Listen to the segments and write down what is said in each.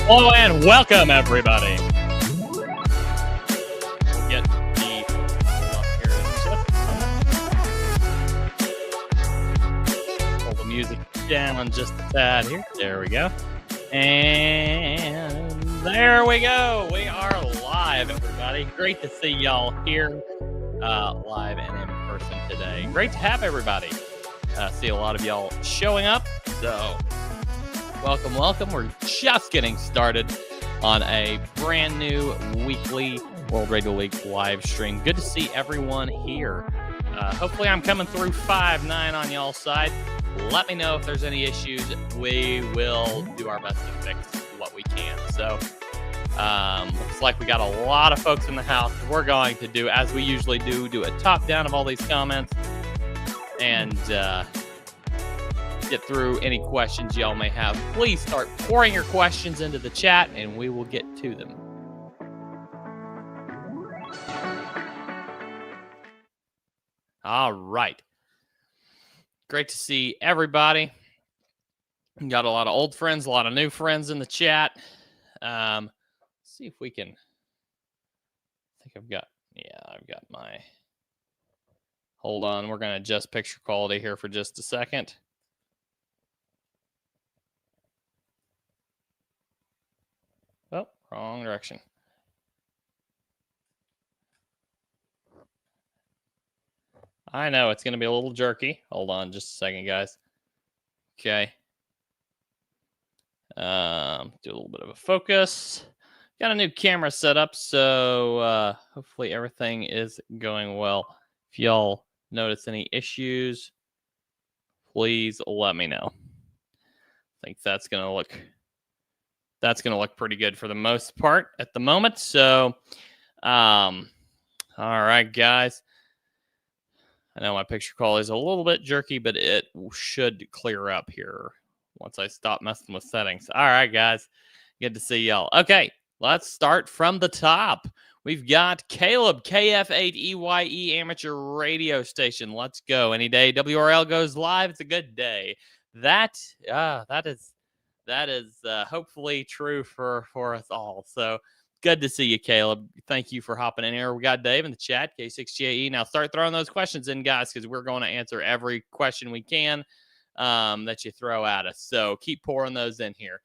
Hello and welcome, everybody. We'll get the up here in just a moment. Pull the music down just a tad here. There we go. And there we go. We are live, everybody. Great to see y'all here live and in person today. Great to have everybody. See a lot of y'all showing up. So welcome, welcome. We're just getting started on a brand new weekly World Radio League live stream. Good to see everyone here. Hopefully I'm coming through 5-9 on y'all's side. Let me know if there's any issues. We will do our best to fix what we can. So looks like we got a lot of folks in the house. We're going to do, as we usually do a top down of all these comments and get through any questions y'all may have. Please start pouring your questions into the chat and we will get to them. All right. Great to see everybody. Got a lot of old friends, a lot of new friends in the chat. Let's see if we can. I think I've got my. Hold on. We're going to adjust picture quality here for just a second. Oh, wrong direction. I know it's going to be a little jerky. Hold on just a second, guys. Okay. Do a little bit of a focus. Got a new camera set up, so hopefully everything is going well. If y'all notice any issues, please let me know. I think that's going to look pretty good for the most part at the moment. So, all right, guys. I know my picture quality is a little bit jerky, but it should clear up here once I stop messing with settings. All right, guys. Good to see y'all. Okay, let's start from the top. We've got Caleb, KF8EYE amateur radio station. Let's go. Any day WRL goes live, it's a good day. That is hopefully true for us all. So good to see you, Caleb. Thank you for hopping in here. We got Dave in the chat, K6GAE. Now start throwing those questions in, guys, because we're going to answer every question we can that you throw at us. So keep pouring those in here.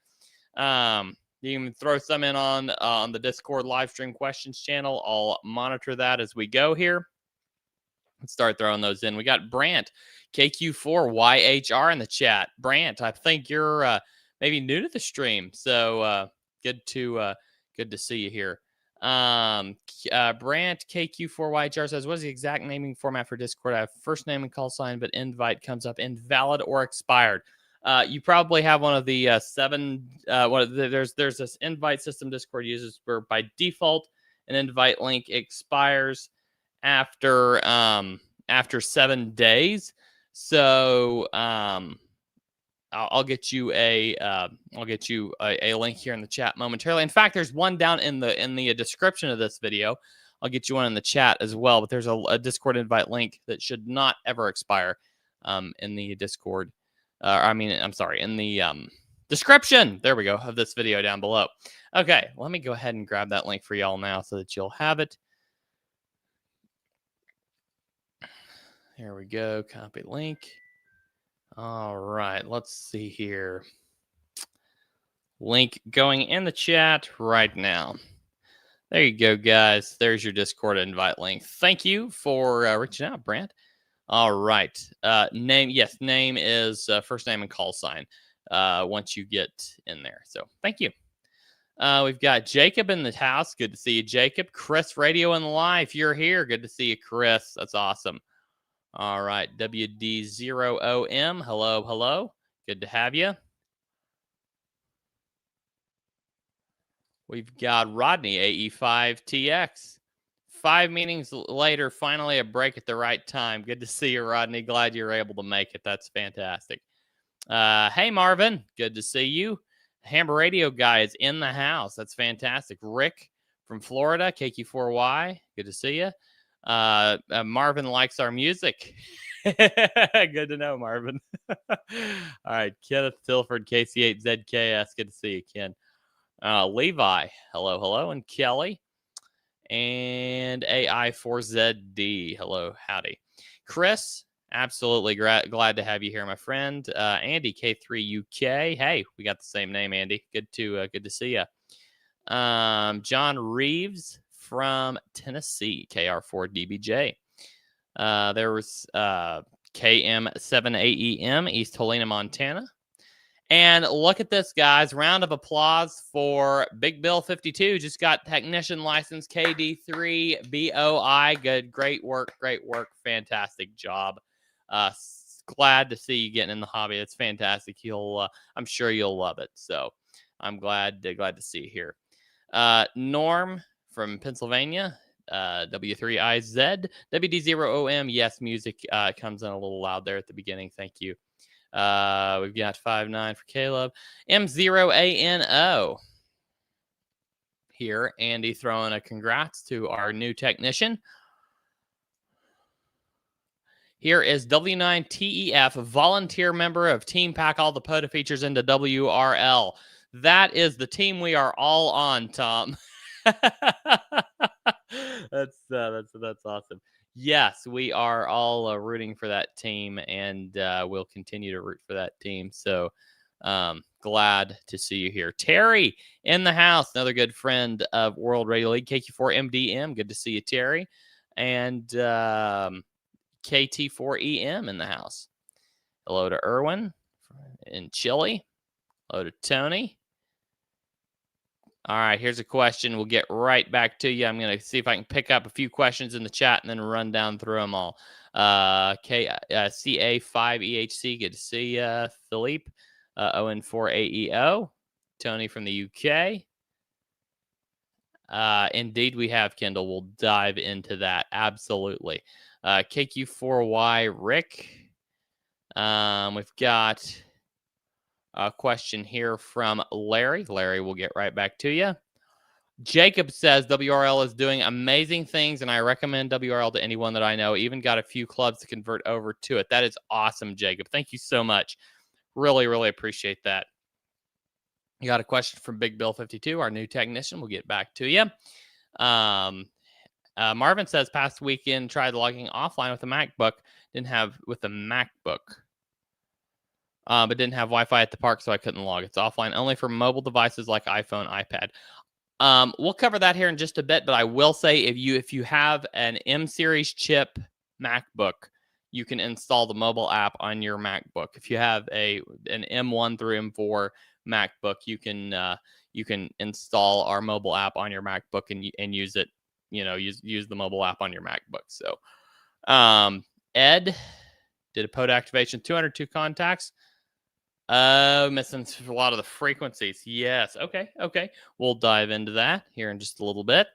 You can throw some in on the Discord live stream questions channel. I'll monitor that as we go here. Let's start throwing those in. We got Brant, KQ4YHR in the chat. Brant, I think you're maybe new to the stream, so good to see you here. Brant KQ4YHR says, what is the exact naming format for Discord? I have first name and call sign, but invite comes up invalid or expired. You probably have one of the there's this invite system Discord uses where by default an invite link expires after 7 days. So I'll get you a link here in the chat momentarily. In fact, there's one down in the description of this video. I'll get you one in the chat as well. But there's a Discord invite link that should not ever expire in the Discord. In the description. There we go, of this video down below. Okay, let me go ahead and grab that link for y'all now so that you'll have it. There we go. Copy link. All right, let's see here. Link going in the chat right now. There you go, guys. There's your Discord invite link. Thank you for reaching out, Brant. All right. Name is first name and call sign once you get in there. So thank you. We've got Jacob in the house. Good to see you, Jacob. Chris, radio and live. You're here. Good to see you, Chris. That's awesome. All right. WD0OM. Hello, hello. Good to have you. We've got Rodney, AE5TX. 5 meetings later, finally a break at the right time. Good to see you, Rodney. Glad you're able to make it. That's fantastic. Hey, Marvin. Good to see you. Hammer Radio guy is in the house. That's fantastic. Rick from Florida, KQ4Y. Good to see you. Marvin likes our music. Good to know, Marvin. All right, Kenneth Tilford, KC8ZKS. Good to see you, Ken. Levi, hello, and Kelly. And AI4ZD, hello, howdy. Chris, absolutely glad to have you here, my friend. Andy K3UK, hey, we got the same name, Andy. Good to see you. John Reeves from Tennessee, KR4DBJ. There was KM7AEM, East Helena, Montana. And look at this, guys. Round of applause for Big Bill 52. Just got technician license KD3BOI. Good. Great work. Fantastic job. Glad to see you getting in the hobby. It's fantastic. I'm sure you'll love it. So I'm glad to see you here. Norm from Pennsylvania. W3IZ. WD0OM. Yes, music comes in a little loud there at the beginning. Thank you. We've got 5-9 for Caleb. M0ANO here. Andy throwing a congrats to our new technician. Here is W9TEF, volunteer member of Team Pack All the POTA features into WRL. That is the team we are all on, Tom. That's awesome. Yes, we are all rooting for that team, and we'll continue to root for that team. So glad to see you here. Terry in the house, another good friend of World Radio League, KQ4MDM. Good to see you, Terry. And KT4EM in the house. Hello to Erwin in Chile. Hello to Tony. All right, here's a question. We'll get right back to you. I'm going to see if I can pick up a few questions in the chat and then run down through them all. CA5EHC, good to see you. Philippe, ON4AEO. Tony from the UK. Indeed, we have, Kendall. We'll dive into that. Absolutely. KQ4Y, Rick. We've got a question here from Larry. Larry, we'll get right back to you. Jacob says WRL is doing amazing things, and I recommend WRL to anyone that I know. Even got a few clubs to convert over to it. That is awesome, Jacob. Thank you so much. Really, really appreciate that. You got a question from Big Bill 52, our new technician. We'll get back to you. Marvin says past weekend tried logging offline with a MacBook. But didn't have Wi-Fi at the park, so I couldn't log. It's offline only for mobile devices like iPhone, iPad. We'll cover that here in just a bit, but I will say if you have an M series chip MacBook, you can install the mobile app on your MacBook. If you have an M1 through M4 MacBook, you can install our mobile app on your MacBook and use it. Use the mobile app on your MacBook. So, Ed did a POTA activation, 202 contacts. Missing a lot of the frequencies. Yes. Okay. We'll dive into that here in just a little bit.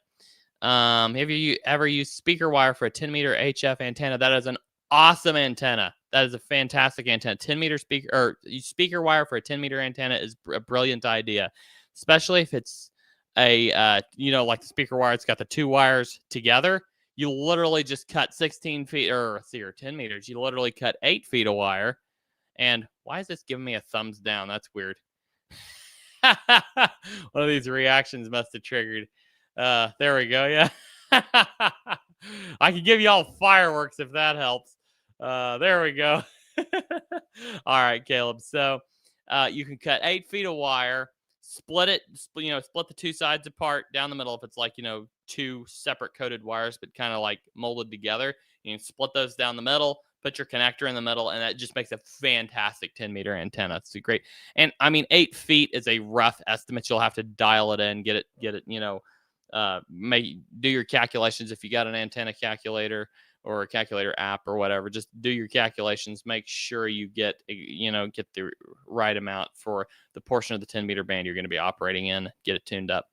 Have you ever used speaker wire for a 10-meter HF antenna? That is an awesome antenna. That is a fantastic antenna. 10-meter speaker wire for a 10-meter antenna is a brilliant idea, especially if it's a like the speaker wire. It's got the two wires together. You literally just cut 16 feet or 10 meters. You literally cut 8 feet of wire. And why is this giving me a thumbs down? That's weird. One of these reactions must have triggered. There we go. Yeah. I can give you all fireworks if that helps. There we go. All right, Caleb. So you can cut 8 feet of wire, split the two sides apart down the middle. If it's like, two separate coated wires, but kind of like molded together, you can split those down the middle, put your connector in the middle, and that just makes a fantastic 10-meter antenna. It's great. And I mean, 8 feet is a rough estimate. You'll have to dial it in, get it, do your calculations. If you got an antenna calculator or a calculator app or whatever, just do your calculations. Make sure you get the right amount for the portion of the 10-meter band you're going to be operating in. Get it tuned up.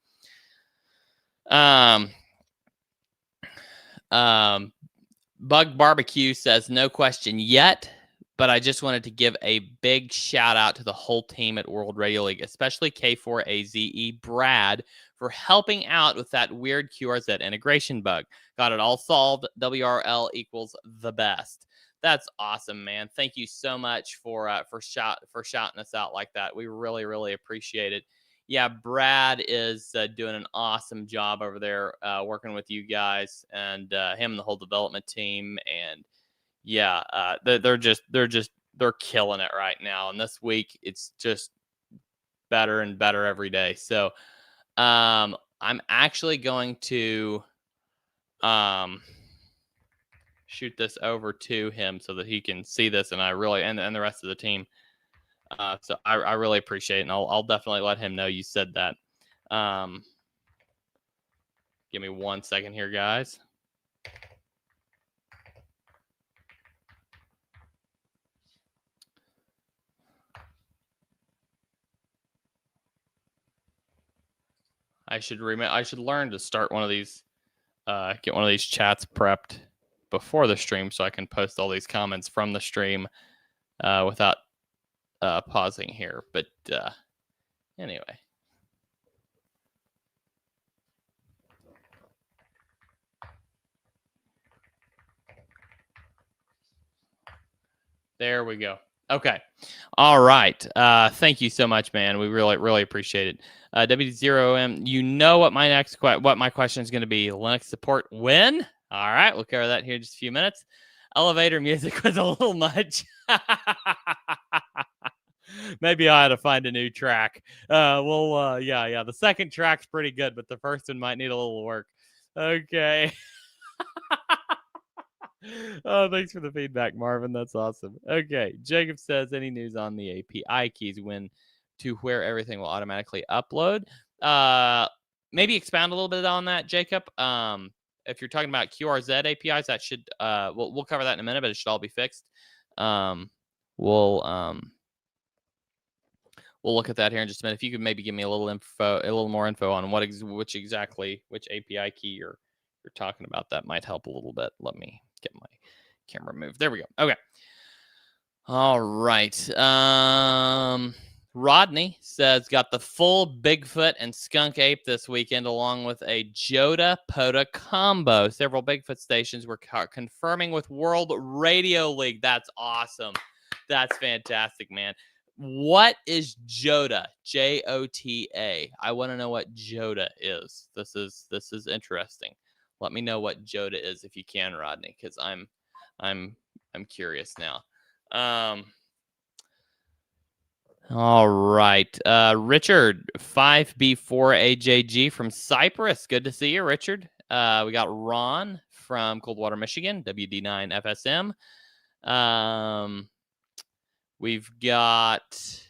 Bug Barbecue says, no question yet, but I just wanted to give a big shout out to the whole team at World Radio League, especially K4AZE Brad, for helping out with that weird QRZ integration bug. Got it all solved. WRL equals the best. That's awesome, man. Thank you so much for shouting us out like that. We really, really appreciate it. yeah, Brad is doing an awesome job over there working with you guys and him and the whole development team. And yeah, they're killing it right now. And this week, it's just better and better every day. So I'm actually going to shoot this over to him so that he can see this, and I really and the rest of the team. So I really appreciate it, and I'll definitely let him know you said that. Give me 1 second here, guys. I should learn to start one of these, get one of these chats prepped before the stream so I can post all these comments from the stream without pausing here. But anyway. There we go. Okay. All right. Thank you so much, man. We really appreciate it. W0M, you know what my question is going to be. Linux support when? All right. We'll cover that here in just a few minutes. Elevator music was a little much. Maybe I had to find a new track. Yeah. The second track's pretty good, but the first one might need a little work. Okay. Oh, thanks for the feedback, Marvin. That's awesome. Okay. Jacob says, any news on the API keys when to where everything will automatically upload? Maybe expound a little bit on that, Jacob. If you're talking about QRZ APIs, that should we'll cover that in a minute, but it should all be fixed. We'll look at that here in just a minute. If you could maybe give me a little more info on which API key you're talking about, that might help a little bit. Let me get my camera moved. There we go. Okay. All right. Rodney says, got the full Bigfoot and skunk ape this weekend, along with a Joda POTA combo. Several Bigfoot stations were confirming with World Radio League. That's awesome. That's fantastic, man. What is Joda? Jota. I want to know what Joda is. This is interesting. Let me know what Joda is if you can, Rodney, because I'm curious now. All right. Richard 5B4AJG from Cyprus. Good to see you, Richard. We got Ron from Coldwater, Michigan, WD9FSM. We've got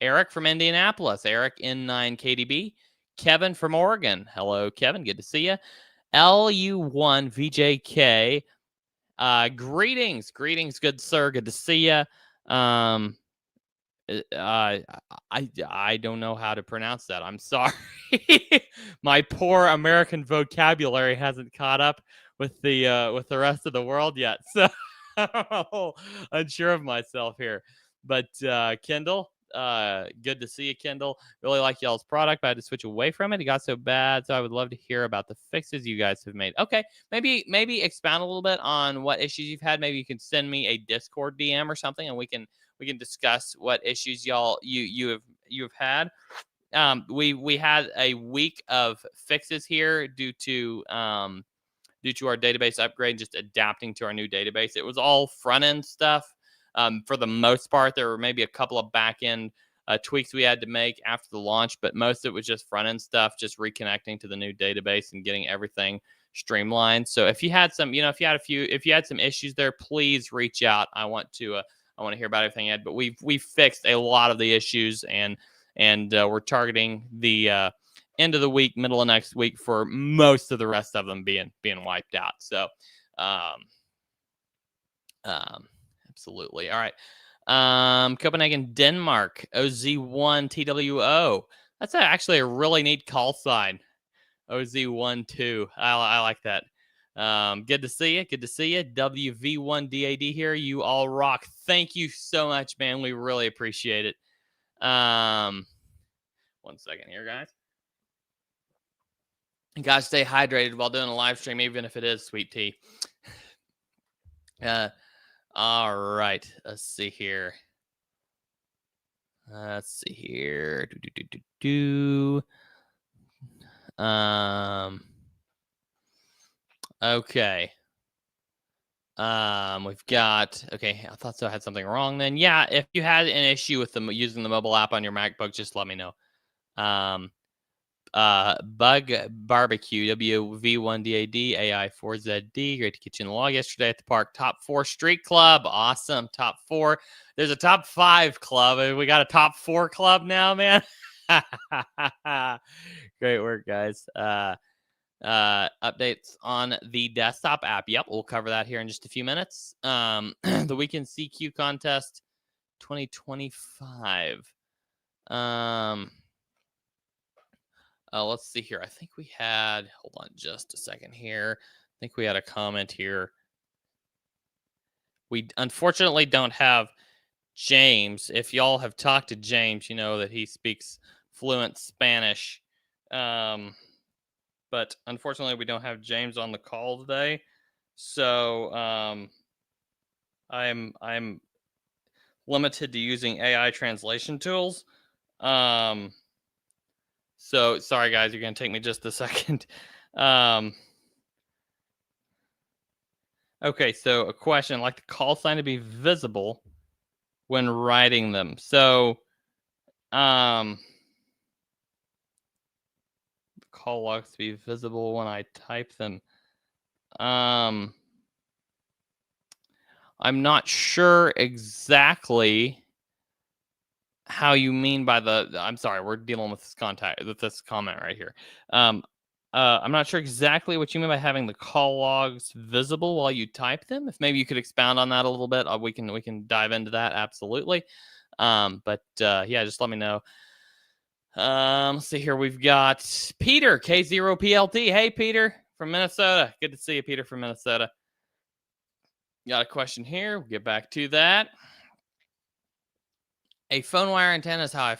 Eric from Indianapolis, Eric N0APX. Kevin from Oregon. Hello, Kevin. Good to see you. LU1VJK. Greetings, good sir. Good to see you. I don't know how to pronounce that. I'm sorry. My poor American vocabulary hasn't caught up with the rest of the world yet, so I'm unsure of myself here. But Kendall, good to see you, Kendall. Really like y'all's product, but I had to switch away from it. It got so bad, so I would love to hear about the fixes you guys have made. Okay, maybe expound a little bit on what issues you've had. Maybe you can send me a Discord DM or something, and we can discuss what issues you have had. We had a week of fixes here due to our database upgrade, just adapting to our new database. It was all front end stuff. For the most part, there were maybe a couple of back end tweaks we had to make after the launch, but most of it was just front end stuff, just reconnecting to the new database and getting everything streamlined. So if you had some, if you had some issues there, please reach out. I want to hear about everything you had, but we've fixed a lot of the issues, and we're targeting the end of the week, middle of next week for most of the rest of them being wiped out. So, absolutely. All right. Copenhagen, Denmark, OZ1TWO. That's actually a really neat call sign. OZ12. I like that. Good to see you. WV1DAD here. You all rock. Thank you so much, man. We really appreciate it. 1 second here, guys. You gotta stay hydrated while doing a live stream, even if it is sweet tea. All right. Let's see here. Let's see here. Okay. We've got, okay, I thought so. I had something wrong then. Yeah, if you had an issue with using the mobile app on your MacBook, just let me know. Bug Barbecue, WV1DAD, AI4ZD. Great to get you in the log yesterday at the park. Top 4 Street Club. Awesome. Top 4. There's a top 5 club. And we got a top 4 club now, man. Great work, guys. Updates on the desktop app. Yep, we'll cover that here in just a few minutes. The weekend CQ contest 2025. Let's see here. I think we had, hold on just a second here. I think we had a comment here. We unfortunately don't have James. If y'all have talked to James, you know that he speaks fluent Spanish. But unfortunately, we don't have James on the call today. So I'm limited to using AI translation tools. So sorry, guys. You're gonna take me just a second. Okay, so a question: I'd like the call sign to be visible when writing them. So, the call logs to be visible when I type them. I'm not sure exactly how you mean by the. I'm sorry, we're dealing with this comment right here. I'm not sure exactly what you mean by having the call logs visible while you type them. If maybe you could expound on that a little bit, we can dive into that absolutely. But yeah, just let me know. Let's see here. We've got Peter K0PLT. Hey, Peter from Minnesota. Good to see you, Peter from Minnesota. Got a question here. We'll get back to that. A phone wire antenna is how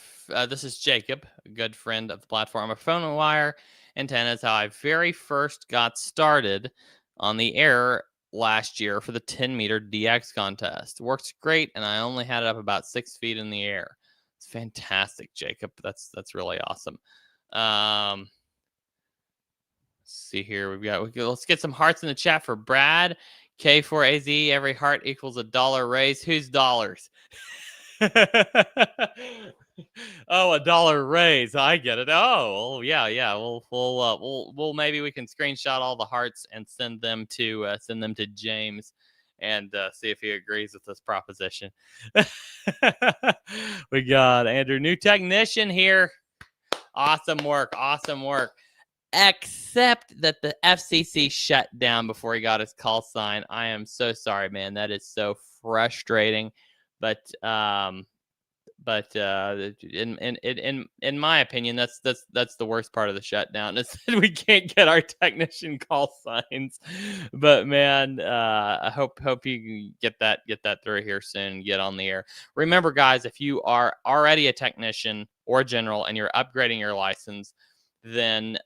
this is Jacob, a good friend of the platform. A phone wire antenna is how I very first got started on the air last year for the 10-meter DX contest. Works great, and I only had it up about 6 feet in the air. It's fantastic, Jacob. That's really awesome. Let's see here. Let's get some hearts in the chat for Brad. K4AZ, every heart equals $1 raise. Whose dollars? Oh, $1 raise. I get it. Oh, yeah. We'll maybe we can screenshot all the hearts and send them to James and see if he agrees with this proposition. We got Andrew, new technician here. Awesome work. Except that the FCC shut down before he got his call sign. I am so sorry, man. That is so frustrating. But in my opinion, that's the worst part of the shutdown is that we can't get our technician call signs. But man, I hope you get that through here soon and get on the air. Remember, guys, if you are already a technician or a general and you're upgrading your license, then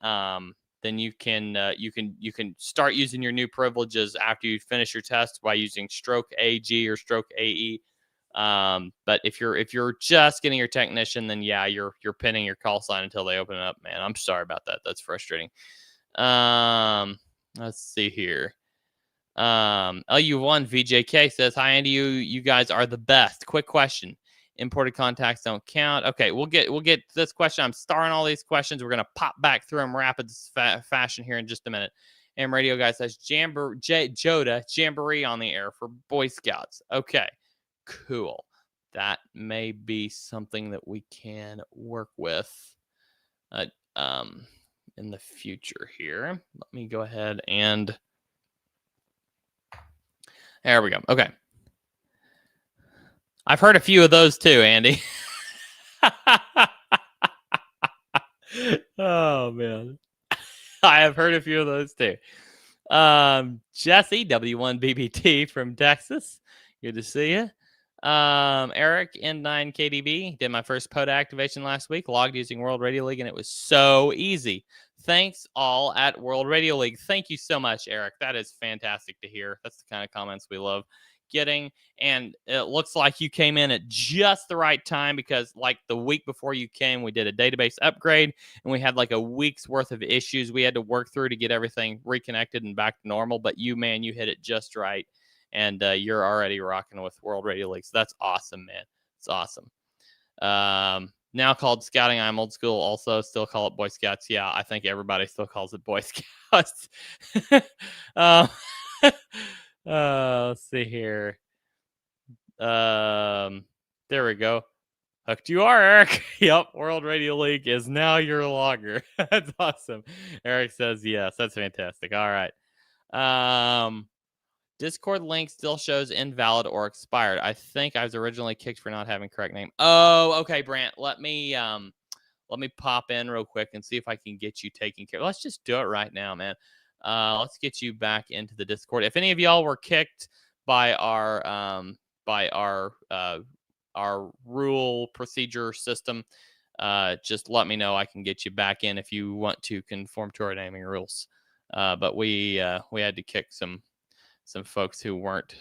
you can start using your new privileges after you finish your test by using Stroke AG or Stroke AE. But if you're just getting your technician, then yeah, you're pinning your call sign until they open it up, man. I'm sorry about that. That's frustrating. Let's see here. LU1 VJK says, "Hi Andy, you guys are the best. Quick question. Imported contacts don't count." Okay, we'll get this question. I'm starring all these questions. We're gonna pop back through them rapid fashion here in just a minute. And radio guy says, Joda Jamboree on the air for Boy Scouts. Okay. Cool. That may be something that we can work with in the future here. Let me go ahead and there we go. Okay. I've heard a few of those too, Andy. Oh man. I have heard a few of those too. Jesse W1BBT from Texas. Good to see you. Eric N0APX did my first POTA activation last week, logged using World Radio League, and it was so easy. Thanks all at World Radio League. Thank you so much, Eric. That is fantastic to hear. That's the kind of comments we love getting. And it looks like you came in at just the right time because, like, the week before you came, we did a database upgrade and we had like a week's worth of issues we had to work through to get everything reconnected and back to normal. But you, man, you hit it just right. And you're already rocking with World Radio League. So that's awesome, man. It's awesome. Now called Scouting. I'm old school. Also, still call it Boy Scouts. Yeah, I think everybody still calls it Boy Scouts. um, let's see here. There we go. Hooked you are, Eric. Yep, World Radio League is now your logger. That's awesome. Eric says yes. That's fantastic. All right. Discord link still shows invalid or expired. I think I was originally kicked for not having correct name. Oh, okay, Brant. Let me pop in real quick and see if I can get you taken care of. Let's just do it right now, man. Let's get you back into the Discord. If any of y'all were kicked by our rule procedure system, just let me know. I can get you back in if you want to conform to our naming rules. But we had to kick some folks who weren't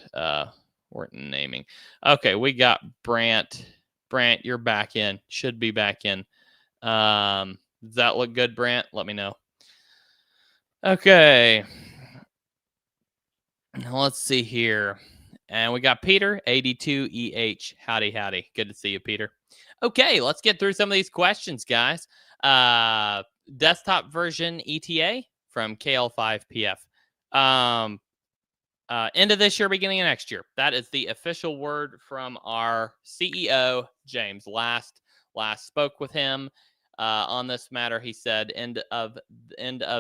naming. Okay, we got Brant. Brant, you're back in. Should be back in. Does that look good, Brant? Let me know. Okay. Let's see here. And we got Peter, 82EH. Howdy, howdy. Good to see you, Peter. Okay, let's get through some of these questions, guys. Desktop version ETA from KL5PF. End of this year, beginning of next year. That is the official word from our CEO, James. Last spoke with him on this matter. He said end of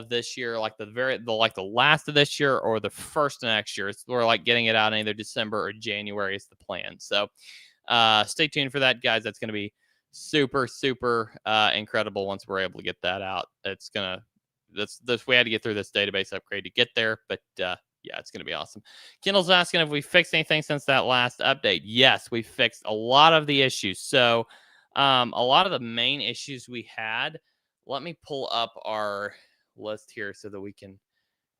this year, like the last of this year or the first of next year. We're like getting it out in either December or January is the plan. So stay tuned for that, guys. That's going to be super, super incredible once we're able to get that out. It's gonna we had to get through this database upgrade to get there, but yeah, it's going to be awesome. Kendall's asking if we fixed anything since that last update. Yes, we fixed a lot of the issues. So a lot of the main issues we had, let me pull up our list here so that we can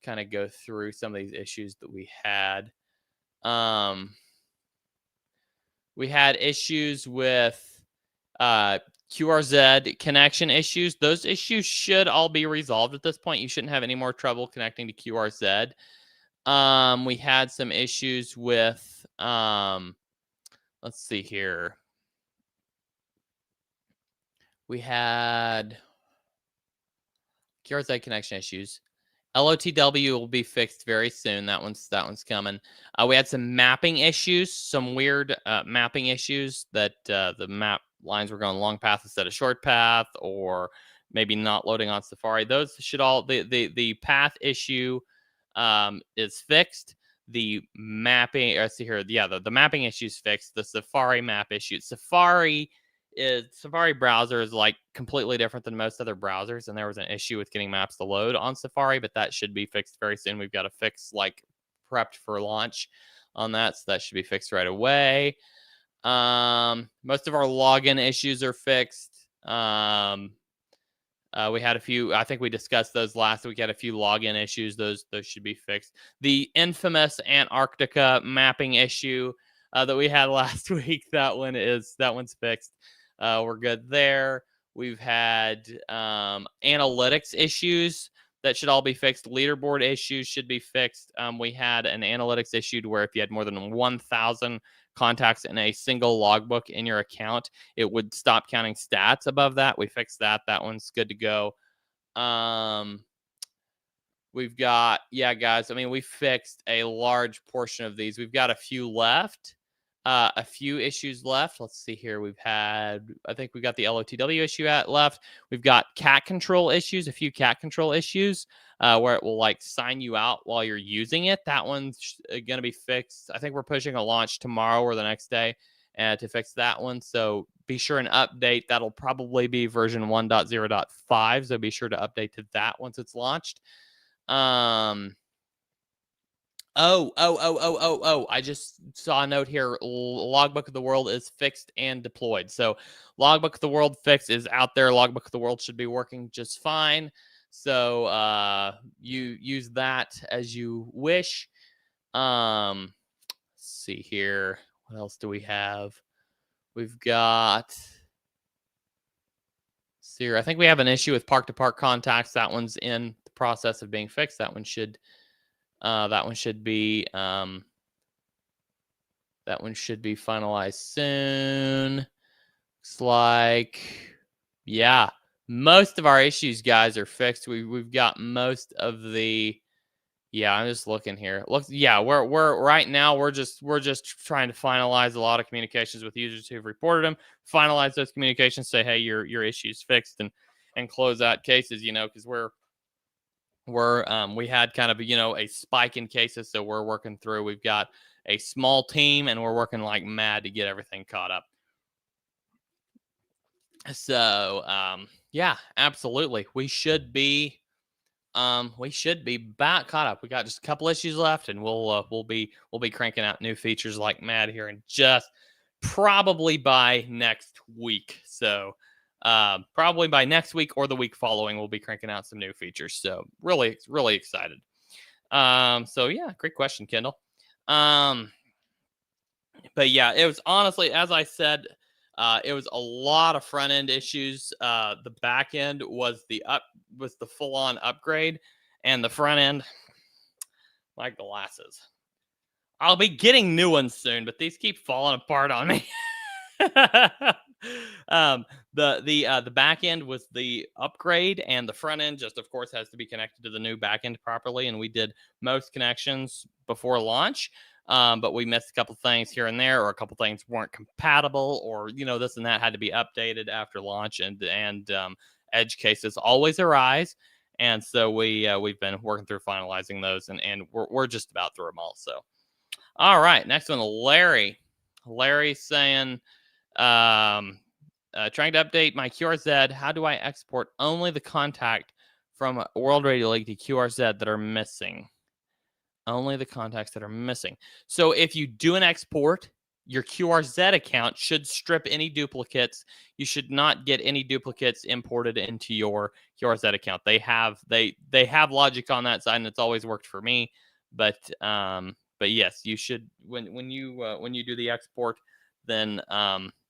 kind of go through some of these issues that we had. We had issues with QRZ connection issues. Those issues should all be resolved at this point. You shouldn't have any more trouble connecting to QRZ. We had some issues with, let's see here. We had QRZ connection issues. LOTW will be fixed very soon. That one's coming. We had some mapping issues, some weird mapping issues that the map lines were going long path instead of short path, or maybe not loading on Safari. Those should all the path issue is fixed. The mapping, let's see here. Yeah, the mapping issue is fixed. The Safari map issue. Safari browser is like completely different than most other browsers, and there was an issue with getting maps to load on Safari, but that should be fixed very soon. We've got a fix like prepped for launch on that, so that should be fixed right away. Most of our login issues are fixed. We had a few, I think we discussed those last week. Had a few login issues. Those should be fixed. The infamous Antarctica mapping issue that we had last week, that one's fixed. We're good there. We've had analytics issues that should all be fixed. Leaderboard issues should be fixed. We had an analytics issue to where if you had more than 1,000 contacts in a single logbook in your account, it would stop counting stats above that. We fixed that. That one's good to go. We've got, yeah, guys, I mean, we fixed a large portion of these. We've got a few left. A few issues left. Let's see here. I think we got the LOTW issue left. We've got cat control issues, a few cat control issues where it will like sign you out while you're using it. That one's going to be fixed. I think we're pushing a launch tomorrow or the next day to fix that one. So be sure and update. That'll probably be version 1.0.5. So be sure to update to that once it's launched. I just saw a note here. Logbook of the World is fixed and deployed. So Logbook of the World fix is out there. Logbook of the World should be working just fine. So you use that as you wish. see here. What else do we have? We've got I think we have an issue with park-to-park contacts. That one's in the process of being fixed. That one should be finalized soon. Looks like, yeah, most of our issues, guys, are fixed. We've got most of the. Yeah, I'm just looking here. Looks, yeah, we're right now we're just trying to finalize a lot of communications with users who've reported them. Finalize those communications, say, hey, your issue's fixed, and close out cases. Because we had kind of a spike in cases, so we're working through. We've got a small team, and we're working like mad to get everything caught up. So yeah, absolutely, we should be back caught up. We got just a couple issues left, and we'll be cranking out new features like mad here in just probably by next week. So probably by next week or the week following, we'll be cranking out some new features. So really excited. So yeah, great question, Kendall. But yeah, it was honestly, as I said, it was a lot of front end issues. The back end was the full on upgrade, and the front end, my glasses. I'll be getting new ones soon, but these keep falling apart on me. The back end was the upgrade, and the front end just, of course, has to be connected to the new back end properly. And we did most connections before launch. But we missed a couple things here and there, or a couple things weren't compatible, or this and that had to be updated after launch, and edge cases always arise, and so we've been working through finalizing those, and we're just about through them all. So, all right, next one, Larry. Larry saying, trying to update my QRZ. How do I export only the contact from World Radio League to QRZ that are missing? Only the contacts that are missing. So if you do an export, your QRZ account should strip any duplicates. You should not get any duplicates imported into your QRZ account. They have logic on that side, and it's always worked for me. But yes, you should when you do the export, then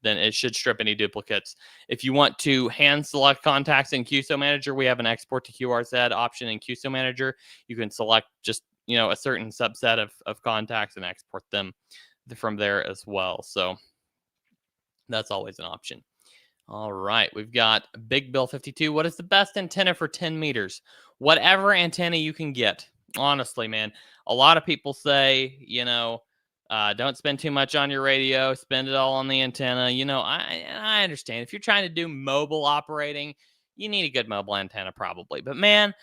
it should strip any duplicates. If you want to hand select contacts in QSO Manager, we have an export to QRZ option in QSO Manager. You can select just a certain subset of contacts and export them from there as well. So that's always an option. All right, we've got Big Bill 52. What is the best antenna for 10 meters? Whatever antenna you can get. Honestly, man, a lot of people say, don't spend too much on your radio, spend it all on the antenna. I understand. If you're trying to do mobile operating, you need a good mobile antenna probably. But man,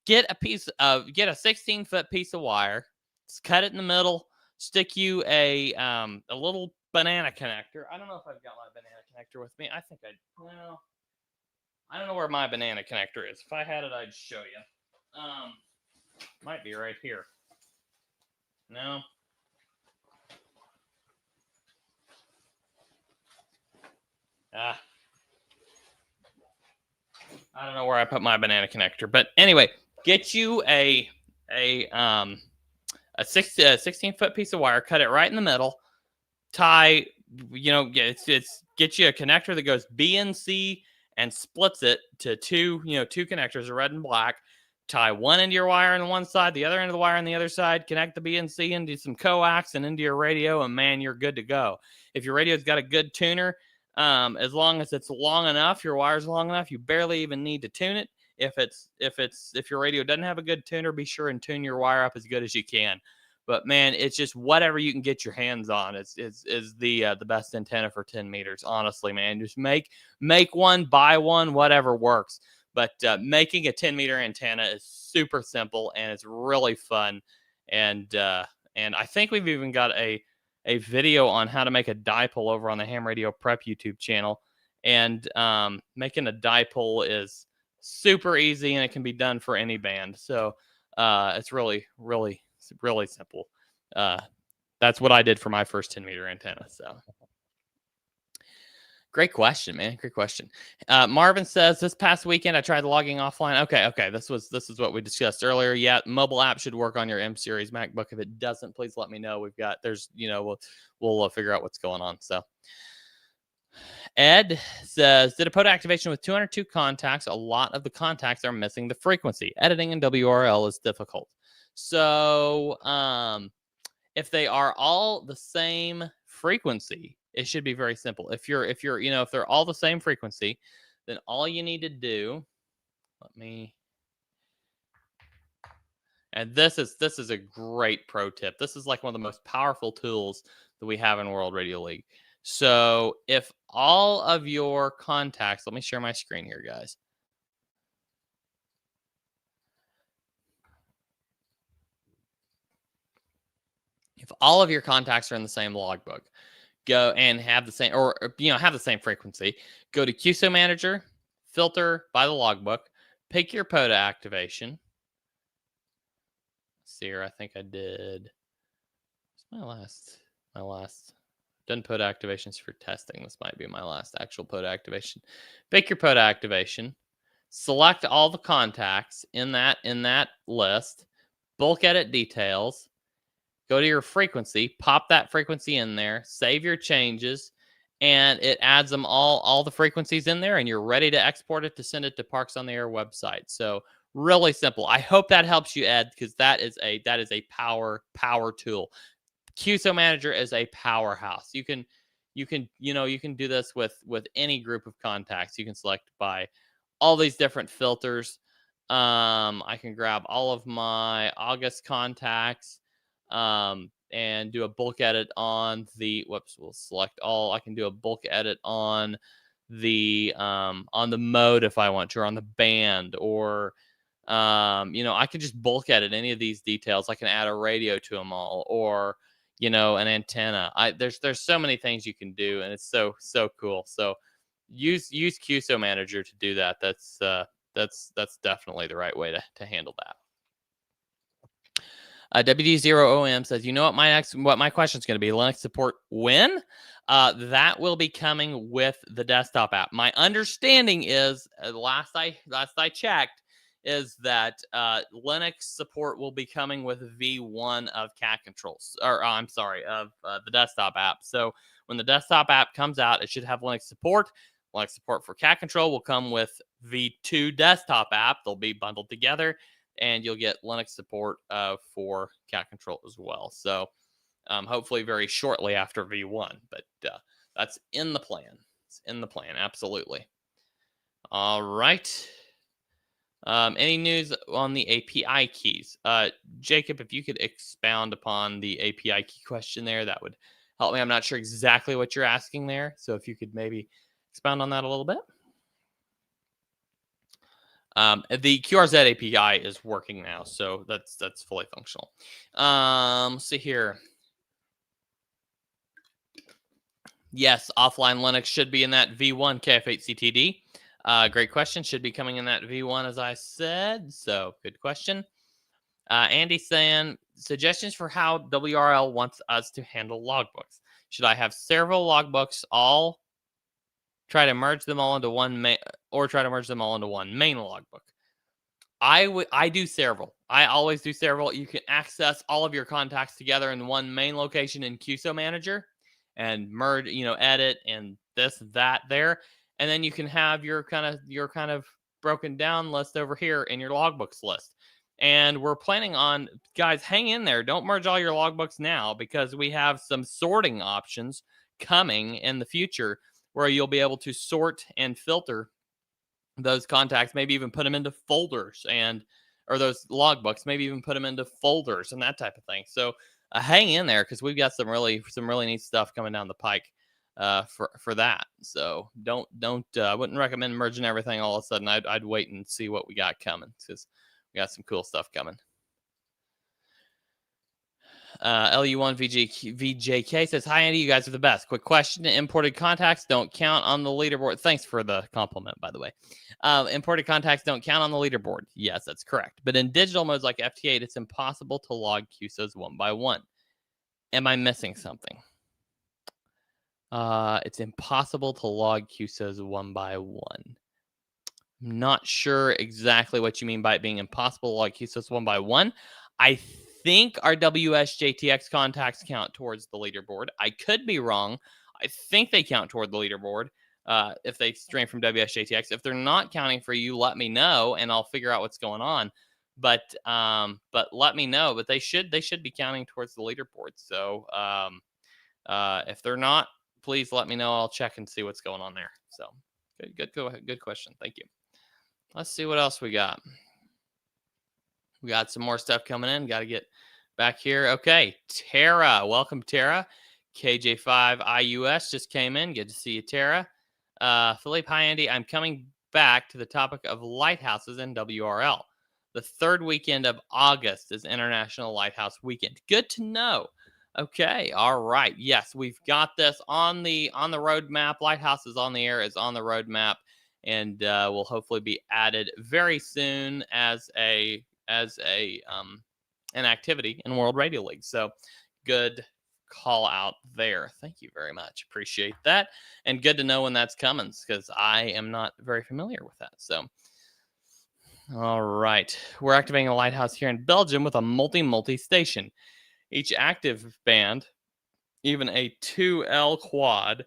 get a 16-foot piece of wire, cut it in the middle, stick you a little banana connector. I don't know if I've got my banana connector with me. I don't know where my banana connector is. If I had it, I'd show you. Might be right here. No. I don't know where I put my banana connector, but anyway, get you a 16-foot piece of wire, cut it right in the middle, tie, get you a connector that goes BNC and splits it to two connectors, red and black. Tie one end of your wire on one side, the other end of the wire on the other side, connect the BNC into some coax and into your radio, and man, you're good to go. If your radio's got a good tuner, as long as it's long enough, your wire's long enough, you barely even need to tune it. If your radio doesn't have a good tuner, be sure and tune your wire up as good as you can. But man, it's just whatever you can get your hands on is the best antenna for 10 meters. Honestly, man, just make one, buy one, whatever works. But making a 10-meter antenna is super simple, and it's really fun. And I think we've even got a video on how to make a dipole over on the Ham Radio Prep YouTube channel. And making a dipole is super easy, and it can be done for any band. So it's really simple. That's what I did for my first 10-meter antenna. So Great question, man. Great question. Marvin says this past weekend I tried logging offline. Okay. This is what we discussed earlier. Yeah, mobile app should work on your M series MacBook. If it doesn't, please let me know. We'll figure out what's going on. So Ed says, did a POTA activation with 202 contacts. A lot of the contacts are missing the frequency. Editing in WRL is difficult. So if they are all the same frequency, it should be very simple. If they're all the same frequency, then all you need to do, and this is a great pro tip. This is like one of the most powerful tools that we have in World Radio League. So if all of your contacts, let me share my screen here, guys. If all of your contacts are in the same logbook, go and have the same, or have the same frequency, go to QSO Manager, filter by the logbook, pick your POTA activation. Let's see here, I think I did. What's my last done POTA activations for testing. This might be my last actual POTA activation. Pick your POTA activation, select all the contacts in that list, bulk edit details, go to your frequency, pop that frequency in there, save your changes, and it adds them all the frequencies in there, and you're ready to export it to send it to Parks on the Air website. So really simple. I hope that helps you, Ed, because that is a power tool. QSO Manager is a powerhouse. You can do this with any group of contacts. You can select by all these different filters. I can grab all of my August contacts and do a bulk edit on the we'll select all. I can do a bulk edit on the mode if I want to, or on the band, or I can just bulk edit any of these details. I can add a radio to them all, or an antenna. There's so many things you can do, and it's so cool. So use QSO Manager to do that. That's definitely the right way to handle that. WD0OM says, what my question is going to be? Linux support when? That will be coming with the desktop app. My understanding is, last I checked, is that Linux support will be coming with V1 of cat controls, or I'm sorry, of the desktop app. So when the desktop app comes out, it should have Linux support. Linux support for cat control will come with V2 desktop app. They'll be bundled together, and you'll get Linux support for cat control as well. So hopefully very shortly after V1, but that's in the plan. It's in the plan, absolutely. All right. Any news on the API keys? Jacob, if you could expound upon the API key question there, that would help me. I'm not sure exactly what you're asking there, so if you could maybe expound on that a little bit. The QRZ API is working now, so that's fully functional. Let's see here. Yes, offline Linux should be in that V1 KF8CTD. Great question. Should be coming in that V1, as I said. So good question. Andy saying, suggestions for how WRL wants us to handle logbooks. Should I have several logbooks, try to merge them all into one main logbook? I do several. I always do several. You can access all of your contacts together in one main location in QSO Manager and merge, edit and this, that there. And then you can have your kind of broken down list over here in your logbooks list. And we're planning on, guys, hang in there. Don't merge all your logbooks now, because we have some sorting options coming in the future where you'll be able to sort and filter those contacts, maybe even put them into folders, or those logbooks, maybe even put them into folders and that type of thing. So hang in there, because we've got some really neat stuff coming down the pike for that. So I wouldn't recommend merging everything all of a sudden. I'd wait and see what we got coming, because we got some cool stuff coming. LU1VJK says, hi, Andy. You guys are the best. Quick question. Imported contacts don't count on the leaderboard. Thanks for the compliment, by the way. Imported contacts don't count on the leaderboard. Yes, that's correct. But in digital modes like FT8, it's impossible to log QSOs one by one. Am I missing something? It's impossible to log QSOs one by one. I'm not sure exactly what you mean by it being impossible to log QSOs one by one. I think our WSJTX contacts count towards the leaderboard. I could be wrong. I think they count toward the leaderboard if they stream from WSJTX. If they're not counting for you, let me know and I'll figure out what's going on. But let me know. But they should be counting towards the leaderboard. So if they're not, please let me know. I'll check and see what's going on there. So good question. Thank you. Let's see what else we got. We got some more stuff coming in. Got to get back here. Okay, Tara. Welcome, Tara. KJ5IUS just came in. Good to see you, Tara. Philippe, hi, Andy. I'm coming back to the topic of lighthouses in WRL. The third weekend of August is International Lighthouse Weekend. Good to know. Okay, all right. Yes, we've got this on the roadmap. Lighthouses on the air is on the roadmap, and will hopefully be added very soon as an activity in World Radio League. So good call out there. Thank you very much. Appreciate that, and good to know when that's coming because I am not very familiar with that. So. All right, we're activating a lighthouse here in Belgium with a multi station. Each active band, even a 2L quad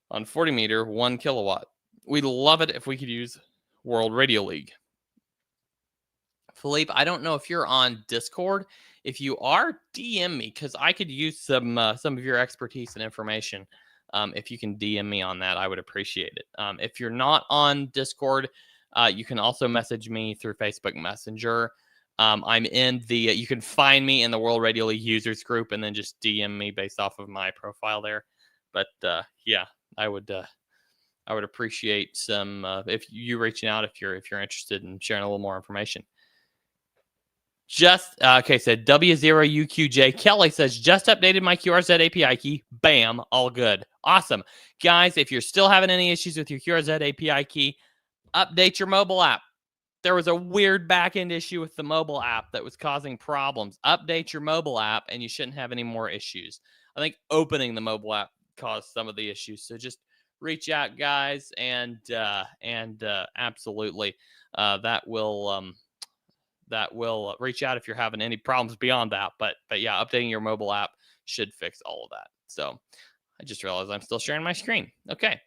on 40 meter, 1 kilowatt. We'd love it if we could use World Radio League. Philippe, I don't know if you're on Discord. If you are, DM me because I could use some of your expertise and information. If you can DM me on that, I would appreciate it. If you're not on Discord, you can also message me through Facebook Messenger. I'm in the, you can find me in the World Radio League users group and then just DM me based off of my profile there. But yeah, I would appreciate some, if you reaching out, if you're interested in sharing a little more information. Just, okay, so W0UQJ Kelly says, just updated my QRZ API key. Bam, all good. Awesome. Guys, if you're still having any issues with your QRZ API key, update your mobile app. There was a weird backend issue with the mobile app that was causing problems. Update your mobile app and you shouldn't have any more issues. I think opening the mobile app caused some of the issues. So just reach out, guys, and absolutely that will reach out if you're having any problems beyond that. But yeah, updating your mobile app should fix all of that. So I just realized I'm still sharing my screen. Okay.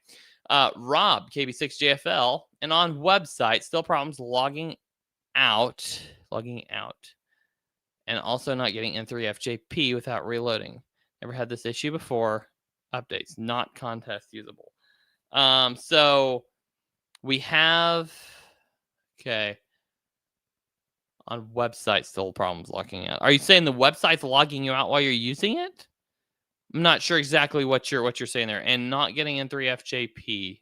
Rob, KB6JFL, and on website, still problems logging out, and also not getting N3FJP without reloading. Never had this issue before. Updates, not contest usable. So we have, okay, on website, still problems logging out. Are you saying the website's logging you out while you're using it? I'm not sure exactly what you're saying there. And not getting N3FJP.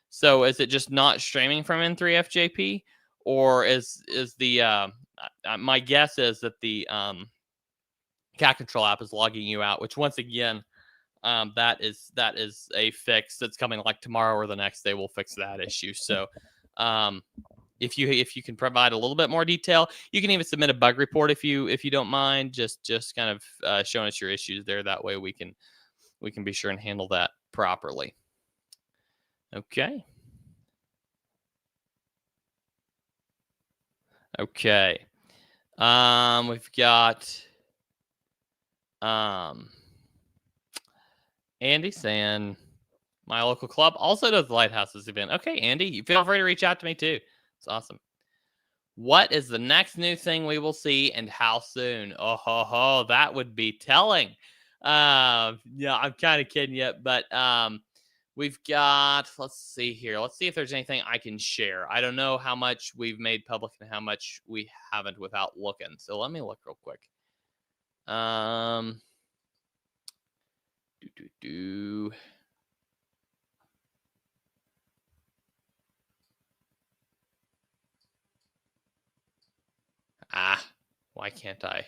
So is it just not streaming from N3FJP, or is the my guess is that the cat control app is logging you out, which once again, that is a fix that's coming like tomorrow or the next day. We'll fix that issue. So if you can provide a little bit more detail, you can even submit a bug report if you don't mind. Just kind of showing us your issues there. That way we can be sure and handle that properly. Okay. Okay. We've got Andy saying my local club also does the Lighthouses event. Okay, Andy, you feel free to reach out to me too. It's awesome. What is the next new thing we will see and how soon? Oh, that would be telling. Yeah, I'm kind of kidding you, but we've got, let's see here. Let's see if there's anything I can share. I don't know how much we've made public and how much we haven't without looking. So let me look real quick. Why can't I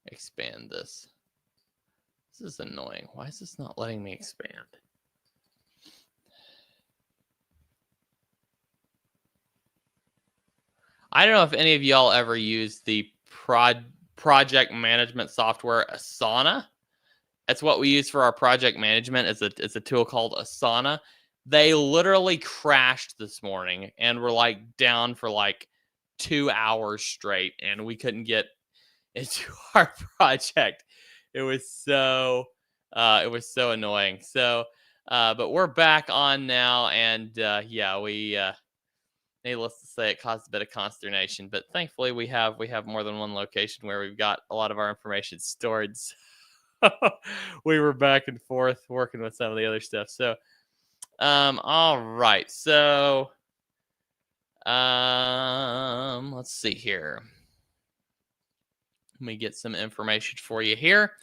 expand this? This is annoying. Why is this not letting me expand? I don't know if any of y'all ever used the project management software Asana. That's what we use for our project management. It's a tool called Asana. They literally crashed this morning and were like down for like 2 hours straight, and we couldn't get into our project. It was so annoying. So, but we're back on now, and yeah, we needless to say, it caused a bit of consternation. But thankfully, we have more than one location where we've got a lot of our information stored. So we were back and forth working with some of the other stuff. So, all right. So, let's see here. Let me get some information for you here.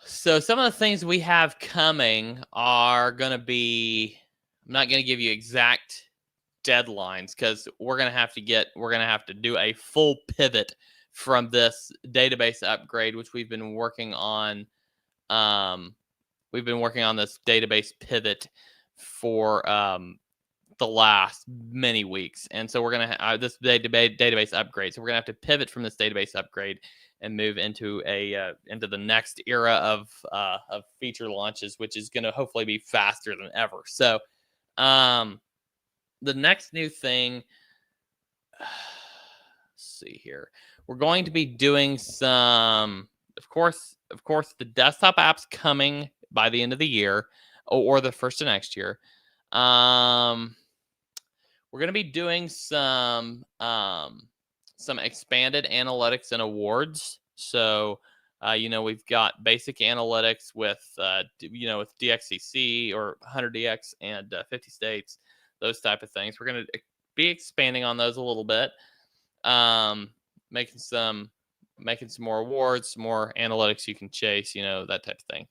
So some of the things we have coming are going to be, I'm not going to give you exact deadlines because we're going to have to do a full pivot from this database upgrade, which we've been working on. We've been working on this database pivot for the last many weeks, and so we're going to this database upgrade. So we're going to have to pivot from this database upgrade and move into into the next era of feature launches, which is going to hopefully be faster than ever. So, the next new thing, let's see here, we're going to be doing some, of course, the desktop app's coming by the end of the year or the first of next year. We're going to be doing some expanded analytics and awards. So, we've got basic analytics with, with DXCC or 100DX and 50 states, those type of things. We're going to be expanding on those a little bit, making some more awards, some more analytics you can chase, that type of thing.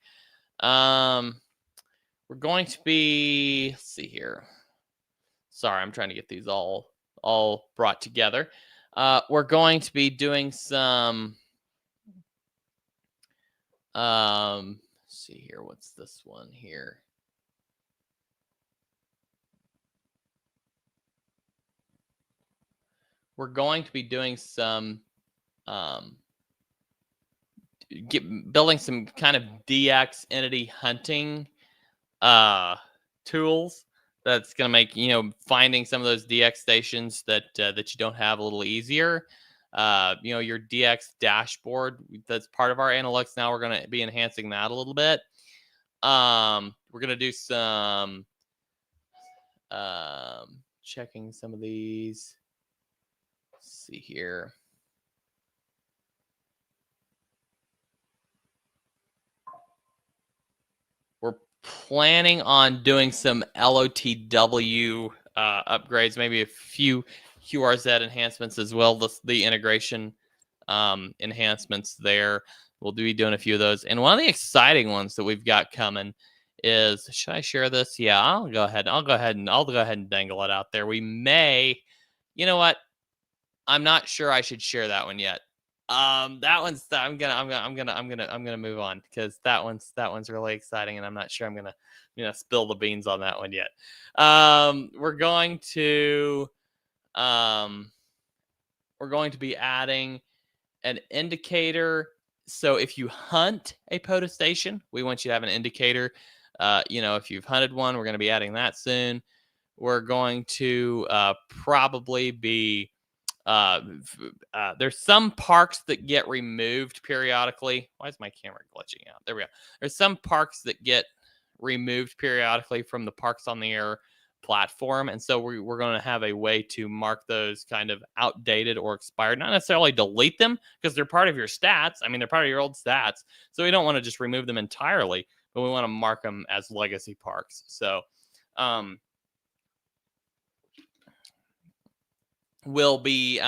We're going to be, let's see here. Sorry, I'm trying to get these all brought together. We're going to be doing some, let's see here. What's this one here? We're going to be doing some, building some kind of DX entity hunting tools that's going to make finding some of those DX stations that you don't have a little easier. Your DX dashboard, that's part of our analytics now. We're going to be enhancing that a little bit. We're going to do some checking some of these. Let's see here. We're planning on doing some LOTW upgrades, maybe a few QRZ enhancements as well. The integration enhancements there. We'll be doing a few of those. And one of the exciting ones that we've got coming is, should I share this? Yeah, I'll go ahead and dangle it out there. We may, you know what? I'm not sure I should share that one yet. That one's I'm gonna move on because that one's really exciting, and I'm not sure I'm gonna spill the beans on that one yet. We're going to be adding an indicator. So if you hunt a POTA station, we want you to have an indicator. If you've hunted one, we're going to be adding that soon. We're going to probably be there's some parks that get removed periodically. Why is my camera glitching out? There we go. There's some parks that get removed periodically from the Parks on the Air platform, and so we're going to have a way to mark those kind of outdated or expired. Not necessarily delete them because they're part of your stats. I mean, they're part of your old stats, so we don't want to just remove them entirely, but we want to mark them as legacy parks. So we'll be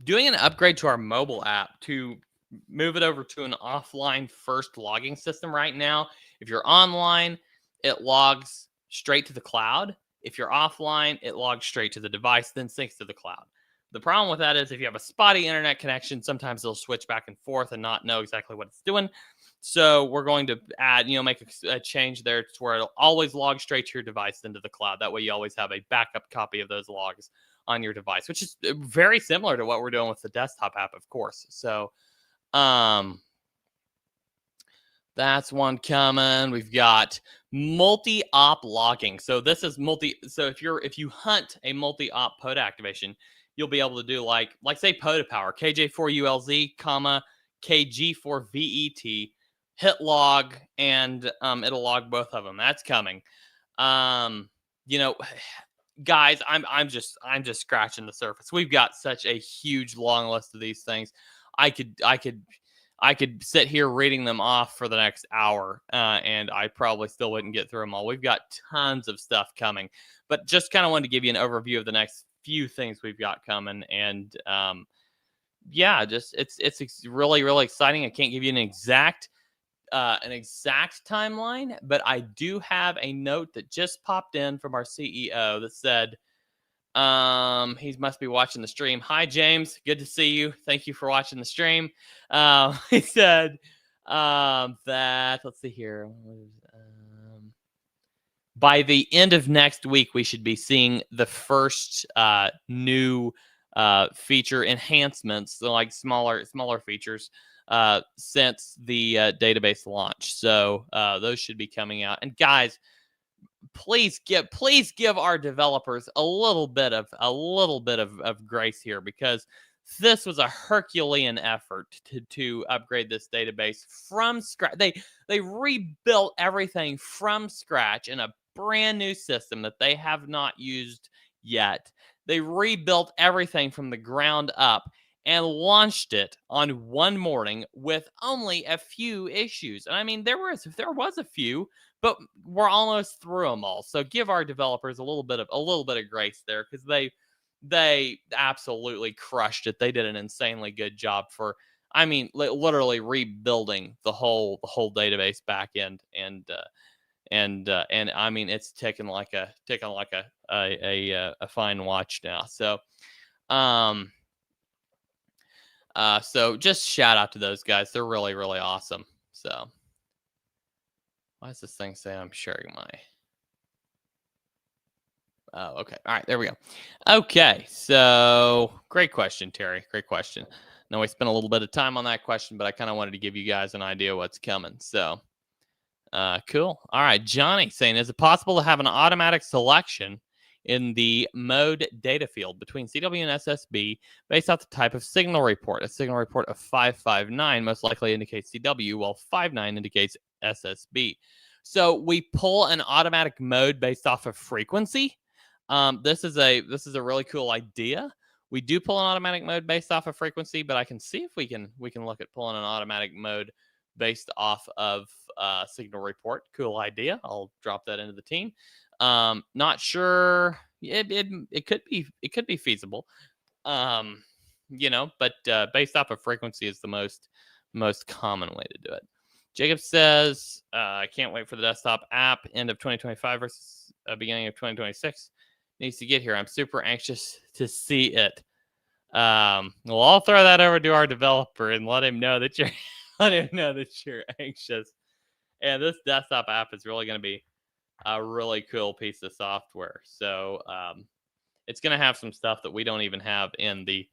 doing an upgrade to our mobile app to move it over to an offline first logging system. Right now, if you're online, it logs straight to the cloud. If you're offline, it logs straight to the device, then syncs to the cloud. The problem with that is if you have a spotty internet connection, sometimes it'll switch back and forth and not know exactly what it's doing. So we're going to add, make a change there to where it'll always log straight to your device into the cloud. That way you always have a backup copy of those logs on your device, which is very similar to what we're doing with the desktop app, of course. So, That's one coming. We've got multi-op logging. So this is so if you hunt a multi-op POTA activation, you'll be able to do like say POTA power, KJ4ULZ, comma, KG4VET, hit log, and it'll log both of them. That's coming. You know, guys, I'm just scratching the surface. We've got such a huge long list of these things. I could sit here reading them off for the next hour, and I probably still wouldn't get through them all. We've got tons of stuff coming, but just kind of wanted to give you an overview of the next few things we've got coming, and yeah, just it's really really exciting. I can't give you an exact timeline, but I do have a note that just popped in from our CEO that said he must be watching the stream. Hi, James. Good to see you. Thank you for watching the stream. He said that, let's see here. By the end of next week, we should be seeing the first new feature enhancements, so like smaller features since the database launch. So those should be coming out. And guys, please give our developers a little bit of grace here, because this was a Herculean effort to upgrade this database from scratch. They rebuilt everything from scratch in a brand new system that they have not used yet. They rebuilt everything from the ground up and launched it on one morning with only a few issues. And I mean, there was a few, but we're almost through them all. So give our developers a little bit of grace there, because they absolutely crushed it. They did an insanely good job for, I mean, literally rebuilding the whole database backend, and I mean, it's ticking like a fine watch now. So so just shout out to those guys. They're really really awesome. So why does this thing say I'm sharing my? Oh, okay. All right, there we go. Okay, so great question, Terry. Great question. Now we spent a little bit of time on that question, but I kind of wanted to give you guys an idea what's coming. So cool. All right, Johnny saying, is it possible to have an automatic selection in the mode data field between CW and SSB based off the type of signal report? A signal report of 559 most likely indicates CW, while 59 indicates SSB. So we pull an automatic mode based off of frequency. This is a really cool idea. We do pull an automatic mode based off of frequency, but I can see if we can look at pulling an automatic mode based off of signal report. Cool idea. I'll drop that into the team. Not sure. It could be feasible. You know, but based off of frequency is the most common way to do it. Jacob says, I can't wait for the desktop app end of 2025 versus beginning of 2026. Needs to get here. I'm super anxious to see it. Well, I'll throw that over to our developer and let him know that you're anxious. And this desktop app is really going to be a really cool piece of software. So it's going to have some stuff that we don't even have in the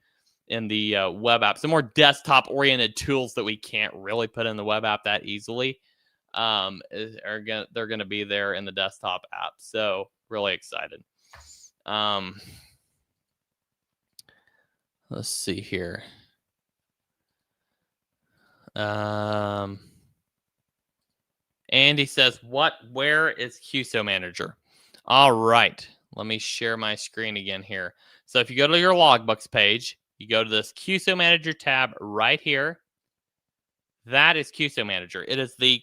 web app. Some more desktop oriented tools that we can't really put in the web app that easily. They're going to be there in the desktop app. So really excited. Let's see here. Andy says, where is QSO Manager? All right. Let me share my screen again here. So if you go to your logbooks page, you go to this QSO Manager tab right here. That is QSO Manager. It is the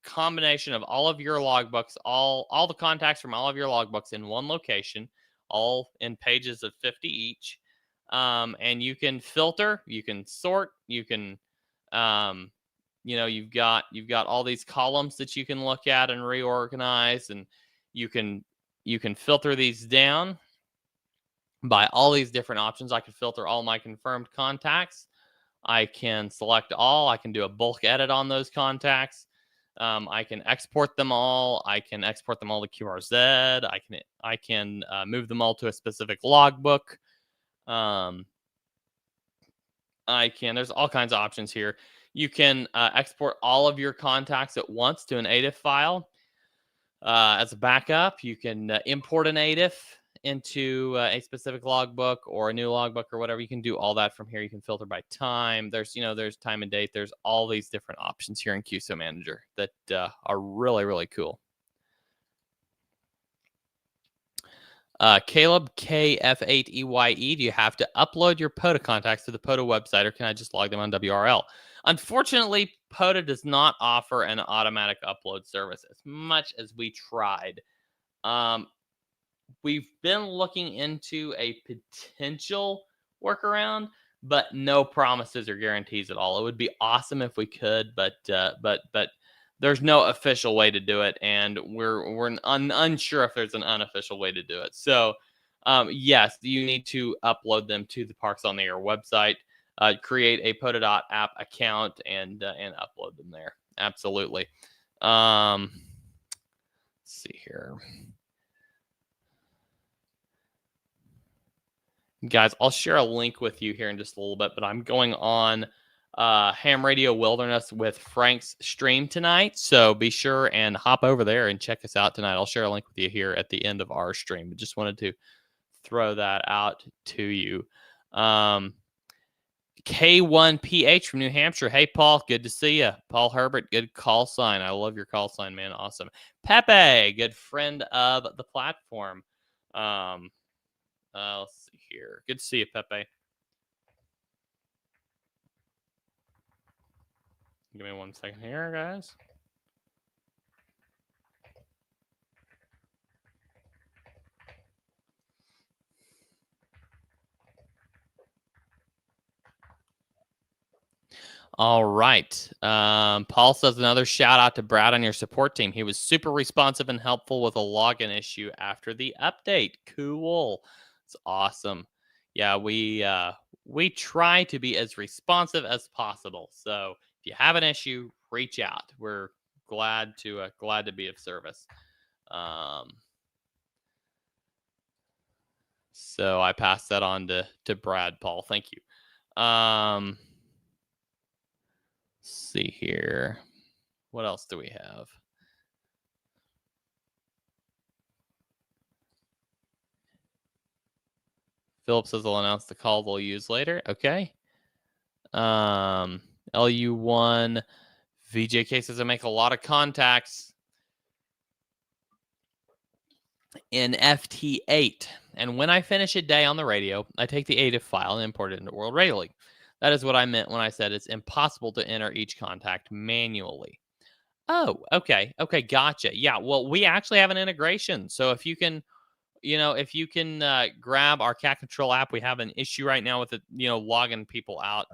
combination of all of your logbooks, all the contacts from all of your logbooks in one location, all in pages of 50 each. And you can filter, you can sort, you can, you know, you've got all these columns that you can look at and reorganize, and you can filter these down by all these different options. I can filter all my confirmed contacts. I can select all. I can do a bulk edit on those contacts. I can export them all. I can export them all to QRZ. I can move them all to a specific logbook. There's all kinds of options here. You can export all of your contacts at once to an ADIF file as a backup. You can import an ADIF into a specific logbook or a new logbook or whatever. You can do all that from here. You can filter by time. There's time and date. There's all these different options here in QSO Manager that are really, really cool. Caleb KF8EYE, do you have to upload your POTA contacts to the POTA website, or can I just log them on WRL? Unfortunately, POTA does not offer an automatic upload service as much as we tried. We've been looking into a potential workaround, but no promises or guarantees at all. It would be awesome if we could, but there's no official way to do it, and we're unsure if there's an unofficial way to do it. So, yes, you need to upload them to the Parks on the Air website, create a POTA.app account, and upload them there. Absolutely. Let's see here. Guys, I'll share a link with you here in just a little bit, but I'm going on Ham Radio Wilderness with Frank's stream tonight. So be sure and hop over there and check us out tonight. I'll share a link with you here at the end of our stream, but just wanted to throw that out to you. K1PH from New Hampshire. Hey, Paul, good to see you. Paul Herbert, good call sign. I love your call sign, man. Awesome. Pepe, good friend of the platform. Let's see here. Good to see you, Pepe. Give me 1 second here, guys. All right. Paul says another shout out to Brad on your support team. He was super responsive and helpful with a login issue after the update. Cool. It's awesome. Yeah, we try to be as responsive as possible. So if you have an issue, reach out. We're glad to be of service. So I pass that on to Brad, Paul. Thank you. Let's see here. What else do we have? Philip says they'll announce the call they'll use later. Okay. LU1. VJK says I make a lot of contacts in FT8. And when I finish a day on the radio, I take the ADIF file and import it into World Radio League. That is what I meant when I said it's impossible to enter each contact manually. Oh, okay. Okay, gotcha. Yeah, well, we actually have an integration. So if you can, grab our cat control app, we have an issue right now with it, logging people out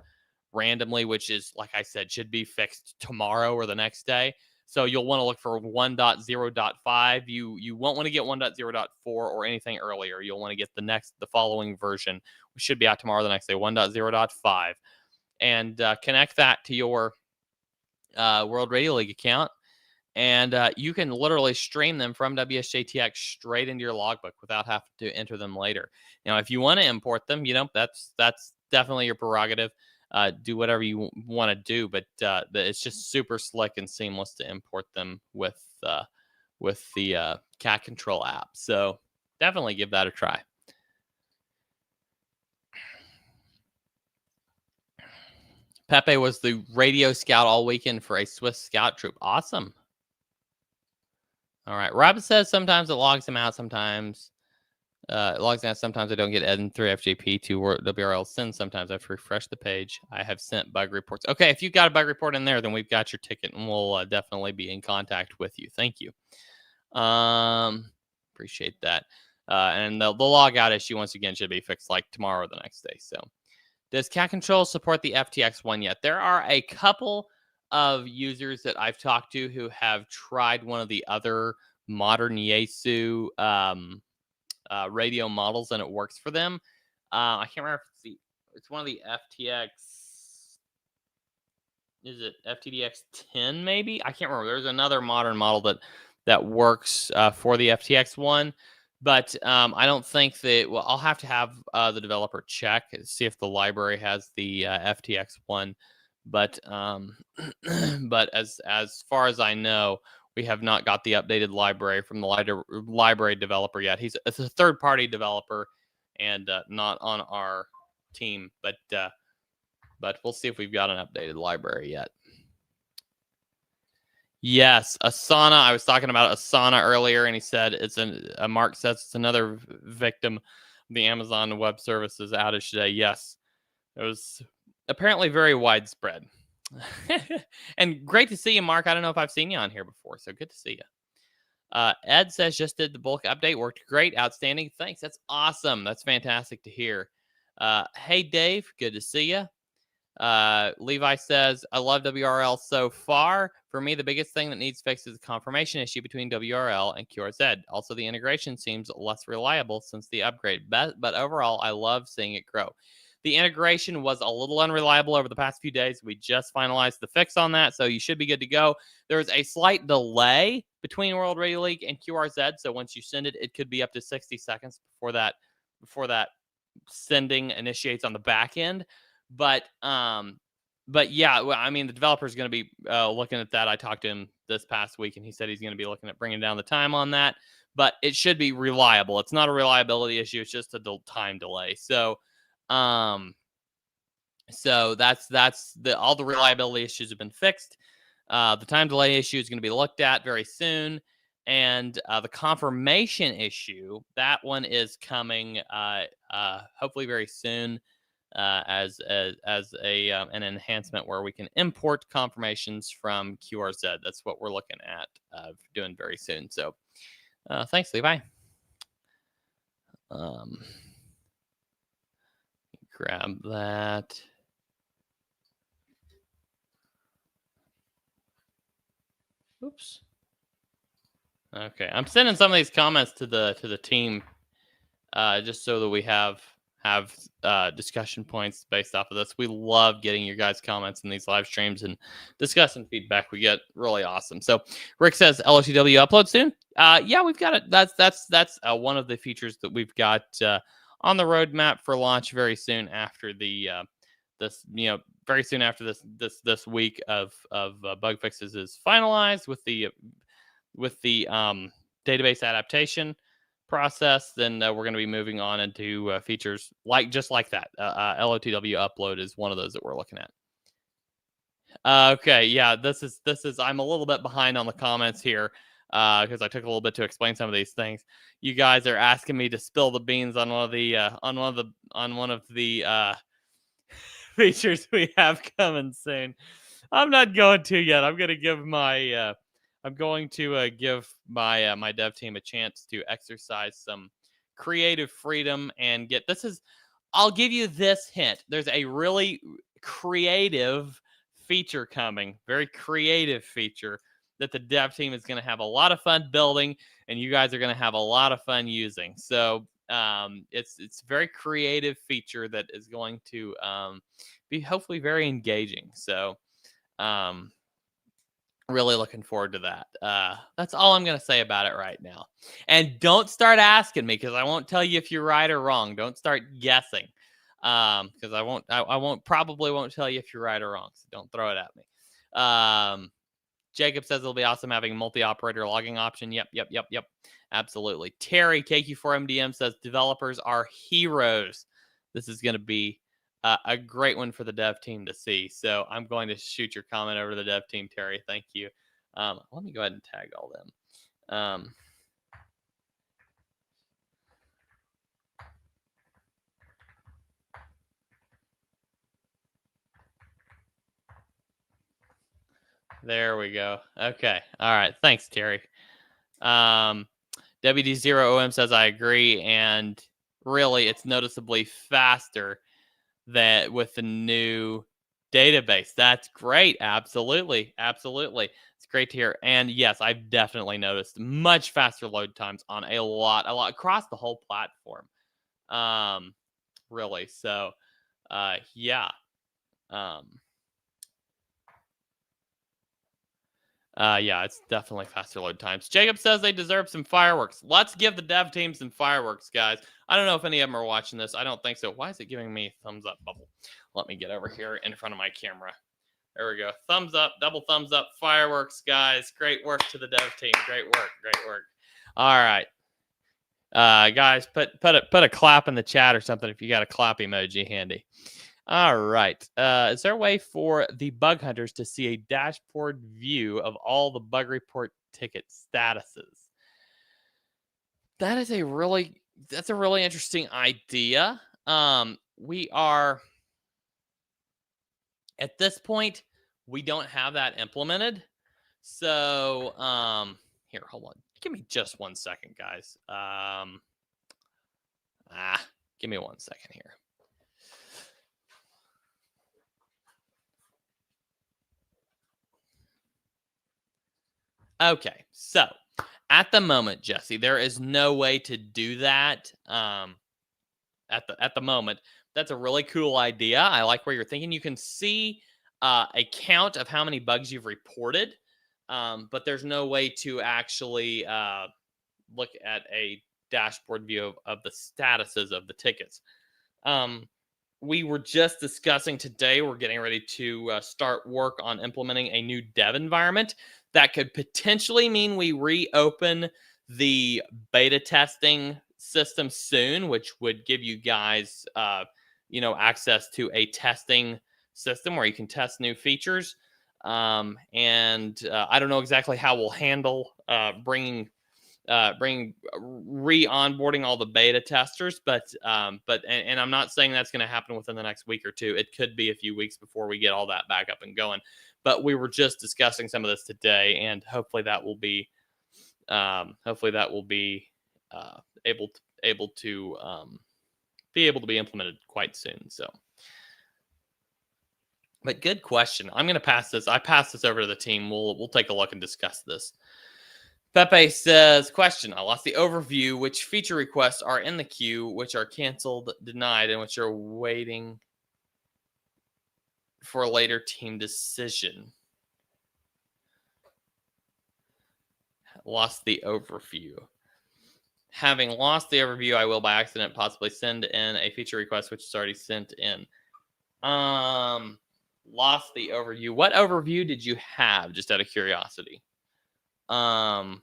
randomly, which is, like I said, should be fixed tomorrow or the next day. So you'll want to look for 1.0.5. You won't want to get 1.0.4 or anything earlier. You'll want to get the following version, which should be out tomorrow, the next day, 1.0.5, and connect that to your World Radio League account. And you can literally stream them from WSJTX straight into your logbook without having to enter them later. Now, if you want to import them, that's definitely your prerogative. Do whatever you want to do, but it's just super slick and seamless to import them with the cat control app. So definitely give that a try. Pepe was the radio scout all weekend for a Swiss scout troop. Awesome. All right. Rob says sometimes it logs him out. Sometimes it logs out. Sometimes I don't get Eden 3 FJP to WRL send. Sometimes I have to refresh the page. I have sent bug reports. Okay. If you've got a bug report in there, then we've got your ticket and we'll definitely be in contact with you. Thank you. Appreciate that. And the log out issue, once again, should be fixed like tomorrow or the next day. So does cat control support the FTX one yet? There are a couple of users that I've talked to who have tried one of the other modern Yaesu radio models, and it works for them. I can't remember if it's one of the FTX. Is it FTDX 10 maybe? I can't remember. There's another modern model that works for the FTX one, but I don't think that. Well, I'll have to have the developer check, see if the library has the FTX one. but but as far as I know, we have not got the updated library from the library developer yet. It's a third party developer and not on our team, but we'll see if we've got an updated library yet. Yes, Asana. I was talking about Asana earlier, and he said Mark says it's another victim of the Amazon Web Services outage today. Yes, it was apparently very widespread. And great to see you, Mark. I don't know if I've seen you on here before, so good to see you. Ed says just did the bulk update, worked great, outstanding. Thanks. That's awesome. That's fantastic to hear. Hey, Dave, good to see you. Levi says, I love WRL so far. For me, the biggest thing that needs fixed is the confirmation issue between WRL and QRZ. Also, the integration seems less reliable since the upgrade, but overall, I love seeing it grow. The integration was a little unreliable over the past few days. We just finalized the fix on that, so you should be good to go. There's a slight delay between World Radio League and QRZ, so once you send it, it could be up to 60 seconds before that sending initiates on the back end. But yeah, well, I mean, the developer is going to be looking at that. I talked to him this past week, and he said he's going to be looking at bringing down the time on that. But it should be reliable. It's not a reliability issue. It's just a time delay. So that's all the reliability issues have been fixed. The time delay issue is going to be looked at very soon. And the confirmation issue, that one is coming hopefully very soon. As an enhancement where we can import confirmations from QRZ. That's what we're looking at doing very soon. So thanks, Levi. Grab that. Oops. Okay, I'm sending some of these comments to the team just so that we have discussion points based off of this. We love getting your guys' comments in these live streams and discussing feedback. We get really awesome. So Rick says LOTW upload soon. Yeah, we've got it. That's one of the features that we've got on the roadmap for launch very soon after very soon after this week of bug fixes is finalized with the database adaptation process. Then we're going to be moving on into features just like that. LOTW upload is one of those that we're looking at. Okay, yeah, this is I'm a little bit behind on the comments here because I took a little bit to explain some of these things. You guys are asking me to spill the beans on one of the features we have coming soon. I'm not going to yet. I'm going to give my my dev team a chance to exercise some creative freedom and I'll give you this hint. There's a really creative feature coming, very creative feature that the dev team is going to have a lot of fun building and you guys are going to have a lot of fun using. So it's a very creative feature that is going to be hopefully very engaging. So really looking forward to that. That's all I'm going to say about it right now. And don't start asking me because I won't tell you if you're right or wrong. Don't start guessing because I probably won't tell you if you're right or wrong. So don't throw it at me. Jacob says it'll be awesome having multi-operator logging option. Yep. Absolutely. Terry, KQ4MDM says developers are heroes. This is going to be a great one for the dev team to see. So I'm going to shoot your comment over to the dev team, Terry. Thank you. Let me go ahead and tag all them. There we go. Okay. All right. Thanks, Terry. WD0OM says I agree, and really it's noticeably faster that with the new database. That's great. Absolutely. It's great to hear. And yes, I've definitely noticed much faster load times on a lot across the whole platform. Really. So, yeah. Yeah, it's definitely faster load times. Jacob says they deserve some fireworks. Let's give the dev team some fireworks, guys. I don't know if any of them are watching this. I don't think so. Why is it giving me a thumbs up bubble? Let me get over here in front of my camera. There we go. Thumbs up, double thumbs up, fireworks, guys. Great work to the dev team. Great work, great work. All right. Guys, put a clap in the chat or something if you got a clap emoji handy. All right. Is there a way for the bug hunters to see a dashboard view of all the bug report ticket statuses? That's a really interesting idea. We are at this point, we don't have that implemented. So, here, hold on. Give me just 1 second, guys. Give me 1 second here. Okay, so at the moment, Jesse, there is no way to do that. At the moment, that's a really cool idea. I like where you're thinking. You can see a count of how many bugs you've reported, but there's no way to actually look at a dashboard view of the statuses of the tickets. We were just discussing today, we're getting ready to start work on implementing a new dev environment that could potentially mean we reopen the beta testing system soon, which would give you guys, access to a testing system where you can test new features. And I don't know exactly how we'll handle bringing re-onboarding all the beta testers, but I'm not saying that's going to happen within the next week or two. It could be a few weeks before we get all that back up and going. But we were just discussing some of this today, and hopefully that will be able to be implemented quite soon. So, but good question. I'm going to pass this. I pass this over to the team. We'll take a look and discuss this. Pepe says, question, I lost the overview. Which feature requests are in the queue, which are canceled, denied, and which are waiting for a later team decision? Lost the overview. Having lost the overview, I will by accident possibly send in a feature request, which is already sent in. Lost the overview. What overview did you have, just out of curiosity? I'm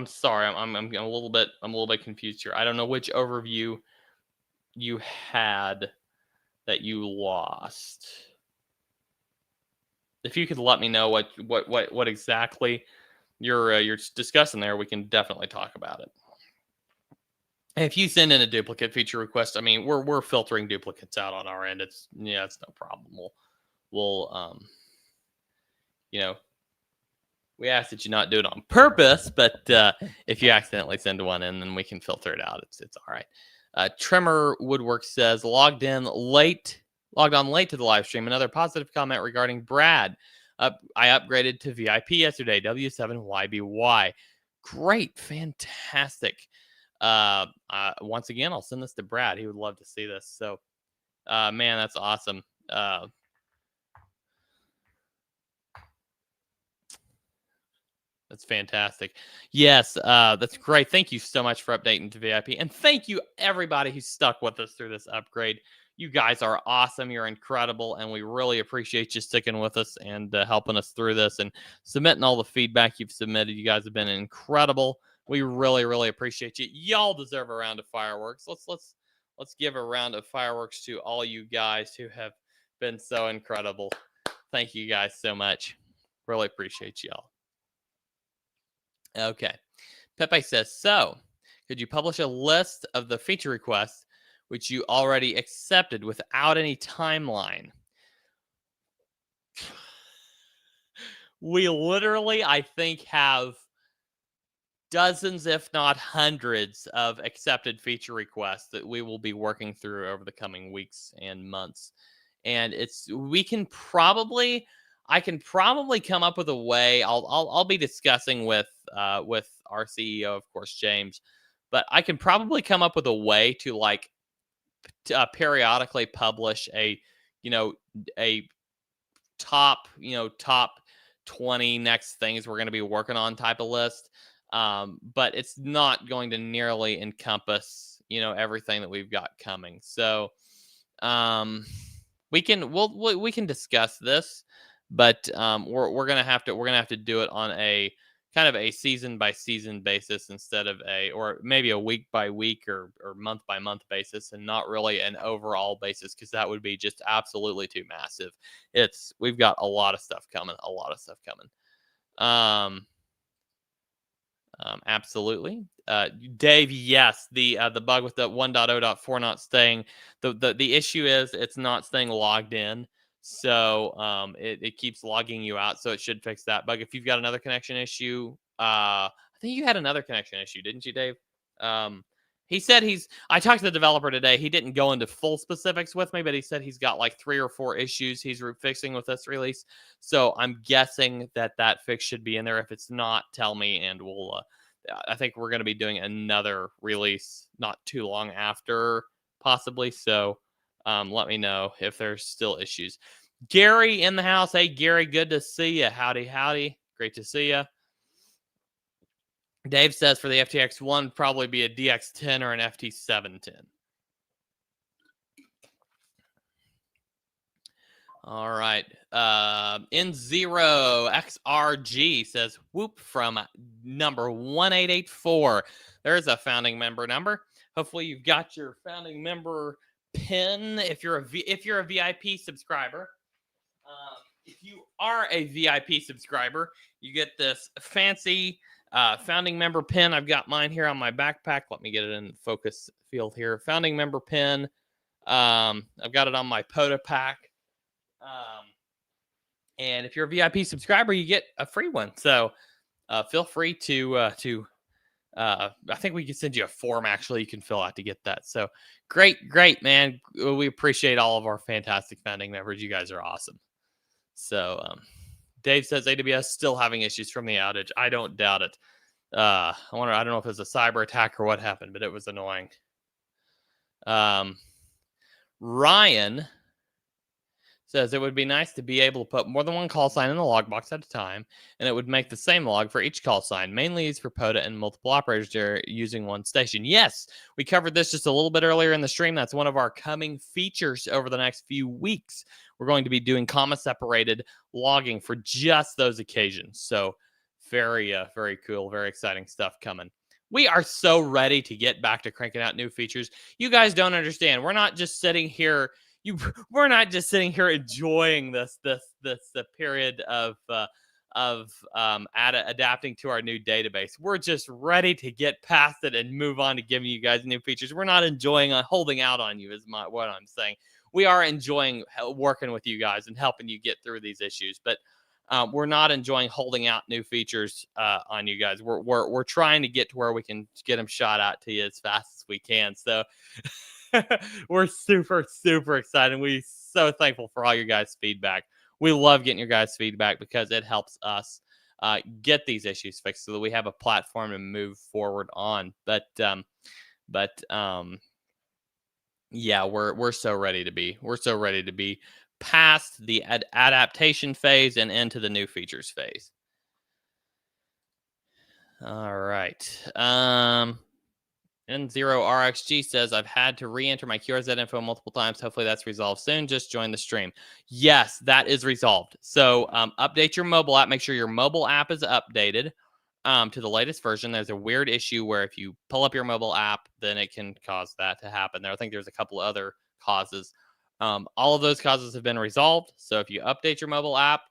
sorry. I'm a little bit confused here. I don't know which overview you had that you lost. If you could let me know what exactly you're discussing there, we can definitely talk about it. If you send in a duplicate feature request, I mean, we're filtering duplicates out on our end. It's no problem. We'll we ask that you not do it on purpose, but if you accidentally send one in, then we can filter it out. It's all right. Tremor Woodwork says, logged on late to the live stream. Another positive comment regarding Brad. I upgraded to VIP yesterday, W7YBY. Great, fantastic. Once again, I'll send this to Brad. He would love to see this. So, man, that's awesome. That's fantastic. Yes, that's great. Thank you so much for updating to VIP. And thank you, everybody who stuck with us through this upgrade. You guys are awesome. You're incredible. And we really appreciate you sticking with us and helping us through this and submitting all the feedback you've submitted. You guys have been incredible. We really, really appreciate you. Y'all deserve a round of fireworks. Let's give a round of fireworks to all you guys who have been so incredible. Thank you guys so much. Really appreciate y'all. Okay. Pepe says, so could you publish a list of the feature requests which you already accepted without any timeline? We literally, I think, have dozens, if not hundreds, of accepted feature requests that we will be working through over the coming weeks and months. And I can probably come up with a way. I'll be discussing with our CEO, of course, James, but I can probably come up with a way to periodically publish a top 20 next things we're going to be working on type of list. But it's not going to nearly encompass everything that we've got coming. So we can discuss this, but we're gonna have to do it on a kind of a season by season basis instead of or maybe a week by week or month by month basis, and not really an overall basis, because that would be just absolutely too massive. We've got a lot of stuff coming, Um, absolutely. Dave, yes, the bug with the 1.0.4 not staying, the issue is it's not staying logged in. So it keeps logging you out. So it should fix that bug. If you've got another connection issue, I think you had another connection issue, didn't you, Dave? He said I talked to the developer today. He didn't go into full specifics with me, but he said he's got like 3 or 4 issues he's fixing with this release. So I'm guessing that fix should be in there. If it's not, tell me, and I think we're going to be doing another release not too long after, possibly. So let me know if there's still issues. Gary in the house. Hey, Gary, good to see you. Howdy, howdy. Great to see you. Dave says for the FTX 1, probably be a DX10 or an FT710. All right. N0APX says, whoop, from number 1884. There's a founding member number. Hopefully you've got your founding member pin if you're a VIP subscriber. If you are a VIP subscriber, you get this fancy founding member pin. I've got mine here on my backpack. Let me get it in focus field here. Founding member pin. I've got it on my POTA pack. And if you're a VIP subscriber, you get a free one. So feel free to I think we can send you a form, actually, you can fill out to get that. So great, man. We appreciate all of our fantastic founding members. You guys are awesome. So Dave says AWS still having issues from the outage. I don't doubt it. I don't know if it was a cyber attack or what happened, but it was annoying. Ryan says it would be nice to be able to put more than one call sign in the log box at a time, and it would make the same log for each call sign, mainly used for POTA and multiple operators are using one station. Yes, we covered this just a little bit earlier in the stream. That's one of our coming features over the next few weeks. We're going to be doing comma-separated logging for just those occasions. So very cool, very exciting stuff coming. We are so ready to get back to cranking out new features. You guys don't understand. We're not just sitting here enjoying this period of adapting to our new database. We're just ready to get past it and move on to giving you guys new features. We're not enjoying holding out on you, is what I'm saying. We are enjoying working with you guys and helping you get through these issues, but we're not enjoying holding out new features on you guys. We're trying to get to where we can get them shot out to you as fast as we can. So we're super excited. We're so thankful for all your guys' feedback. We love getting your guys' feedback because it helps us get these issues fixed so that we have a platform to move forward on. But yeah, we're so ready to be past the adaptation phase and into the new features phase. All right. N0RXG says, I've had to re-enter my QRZ info multiple times. Hopefully that's resolved soon. Just join the stream. Yes, that is resolved. So update your mobile app. Make sure your mobile app is updated to the latest version. There's a weird issue where if you pull up your mobile app, then it can cause that to happen. I think there's a couple other causes. All of those causes have been resolved. So if you update your mobile app,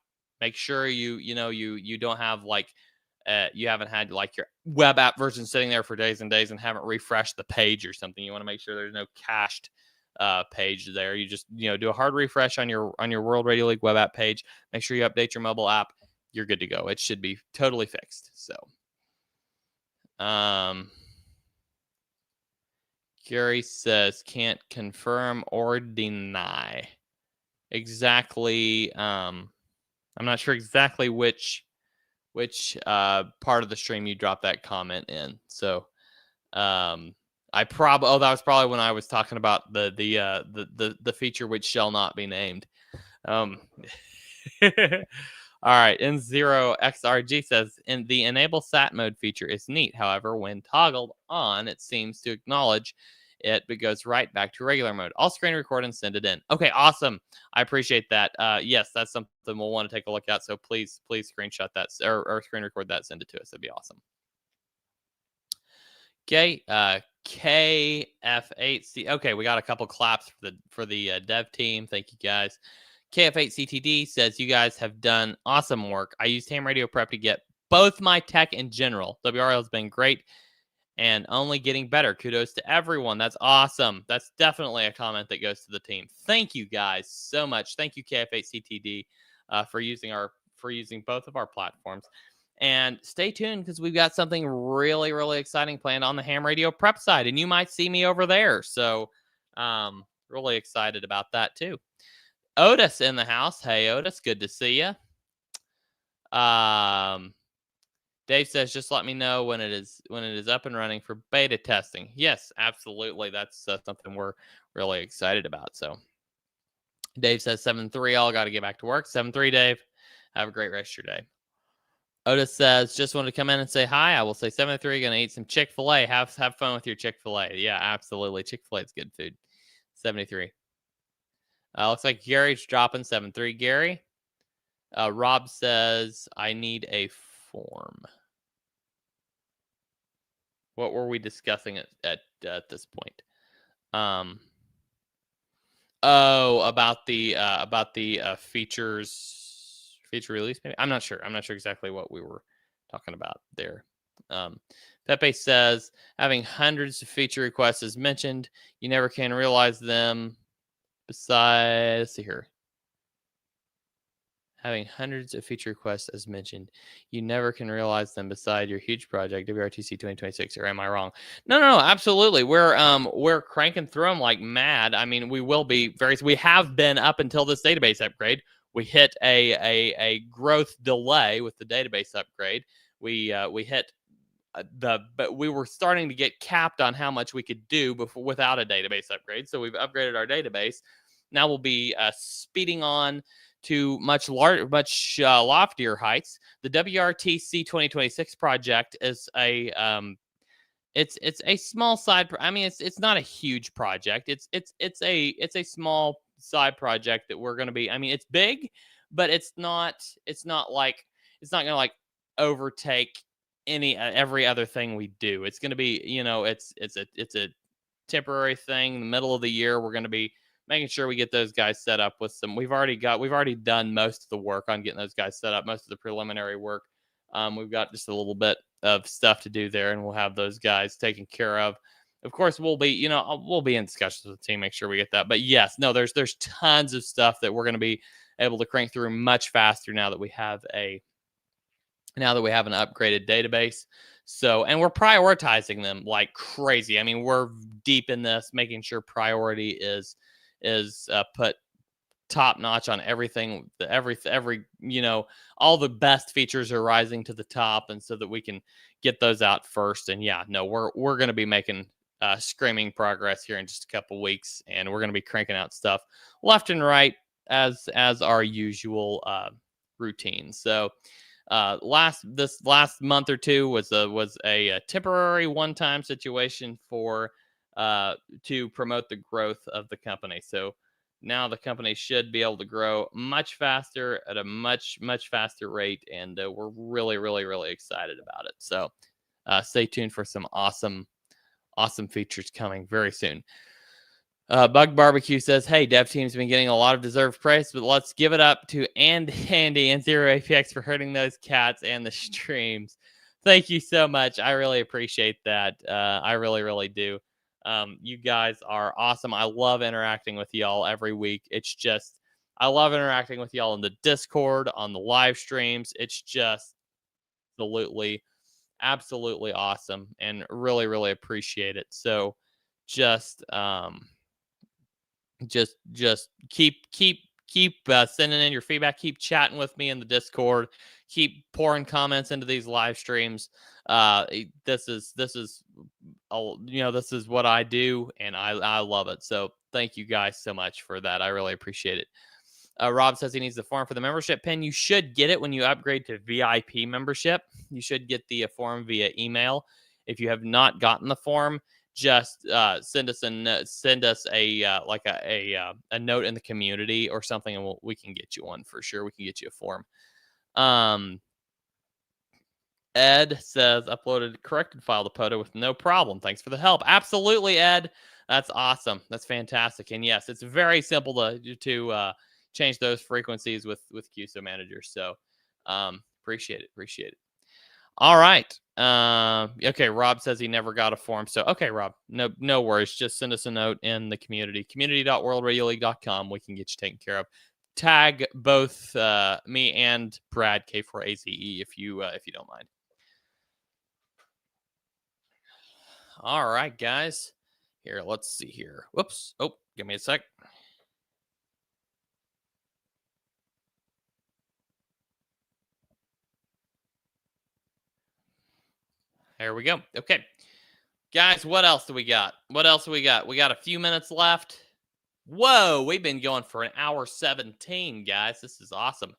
make sure you don't have you haven't had like your web app version sitting there for days and days and haven't refreshed the page or something. You want to make sure there's no cached page there. You just do a hard refresh on your World Radio League web app page. Make sure you update your mobile app. You're good to go. It should be totally fixed. So Gary says can't confirm or deny. Exactly. I'm not sure exactly which part of the stream you dropped that comment in. So that was probably when I was talking about the feature which shall not be named. All right, N0XRG says, the enable sat mode feature is neat. However, when toggled on, it seems to acknowledge it goes right back to regular mode. I'll screen record and send it in. Okay, awesome. I appreciate that. Yes, that's something we'll want to take a look at. So please screenshot that or screen record that, send it to us. That'd be awesome. Okay, KF8C. Okay, we got a couple claps for the dev team. Thank you guys. KF8CTD says, you guys have done awesome work. I used Ham Radio Prep to get both my tech in general. WRL has been great and only getting better. Kudos to everyone. That's awesome. That's definitely a comment that goes to the team. Thank you guys so much. Thank you, KF8CTD, for using both of our platforms. And stay tuned because we've got something really, really exciting planned on the Ham Radio Prep side, and you might see me over there. So, really excited about that too. Otis in the house. Hey, Otis, good to see you. Dave says, just let me know when it is up and running for beta testing. Yes, absolutely. That's something we're really excited about. So, Dave says 7-3. All got to get back to work. 7-3, Dave. Have a great rest of your day. Otis says, just wanted to come in and say hi. I will say 7-3. Going to eat some Chick-fil-A. Have fun with your Chick-fil-A. Yeah, absolutely. Chick-fil-A is good food. 73. Looks like Gary's dropping 7-3. Gary. Rob says, I need a form. What were we discussing at this point? About the feature release. Maybe I'm not sure. I'm not sure exactly what we were talking about there. Pepe says, having hundreds of feature requests is mentioned. You never can realize them. Besides, let's see here. Having hundreds of feature requests as mentioned, you never can realize them beside your huge project, WRTC 2026. Or am I wrong? No, absolutely. We're cranking through them like mad. I mean, we will be we have been up until this database upgrade. We hit a growth delay with the database upgrade. We hit but we were starting to get capped on how much we could do without a database upgrade. So we've upgraded our database. Now we'll be speeding on to much loftier heights. The WRTC 2026 project is a it's a small side. I mean, it's not a huge project. It's a small side project that we're going to be. I mean, it's big, but it's not going to like overtake every other thing we do. It's going to be, it's a temporary thing. In the middle of the year, we're going to be making sure we get those guys set up with some. We've already done most of the work on getting those guys set up, most of the preliminary work. We've got just a little bit of stuff to do there, and we'll have those guys taken care of. Of course, we'll be in discussions with the team, make sure we get that. But yes, no, there's tons of stuff that we're going to be able to crank through much faster now that we have an upgraded database. So, and we're prioritizing them like crazy. I mean, we're deep in this, making sure priority is put top notch on everything. All the best features are rising to the top, and so that we can get those out first. And yeah, no, we're going to be making screaming progress here in just a couple weeks, and we're going to be cranking out stuff left and right as our usual routine. So this last month or two was a temporary one-time situation for to promote the growth of the company. So now the company should be able to grow much faster at a much faster rate, and we're really, really, really excited about it. So stay tuned for some awesome features coming very soon. Bug Barbecue says, hey, dev team's been getting a lot of deserved praise, but let's give it up to Andy N0APX for hurting those cats and the streams. Thank you so much. I really appreciate that. I really, really do. You guys are awesome. I love interacting with y'all every week. I love interacting with y'all in the Discord, on the live streams. It's just absolutely awesome, and really, really appreciate it. So just keep sending in your feedback. Keep chatting with me in the Discord. Keep pouring comments into these live streams. This is what I do, and I love it. So thank you guys so much for that. I really appreciate it. Rob says he needs the form for the membership pin. You should get it when you upgrade to VIP membership. You should get the form via email. If you have not gotten the form, just send us like a note in the community or something, and we can get you one for sure. We can get you a form. Ed says uploaded corrected file to POTA with no problem. Thanks for the help. Absolutely, Ed. That's awesome. That's fantastic. And yes, it's very simple to change those frequencies with QSO Manager. So appreciate it. Appreciate it. All right. Okay. Rob says he never got a form. So okay, Rob, no worries. Just send us a note in the community.worldradioleague.com. We can get you taken care of. Tag both me and Brad K4AZE if you don't mind. All right, guys. Here, let's see here. Whoops. Oh, give me a sec. There we go. Okay. Guys, what else do we got? We got a few minutes left. Whoa, we've been going for an hour 17, guys. This is awesome.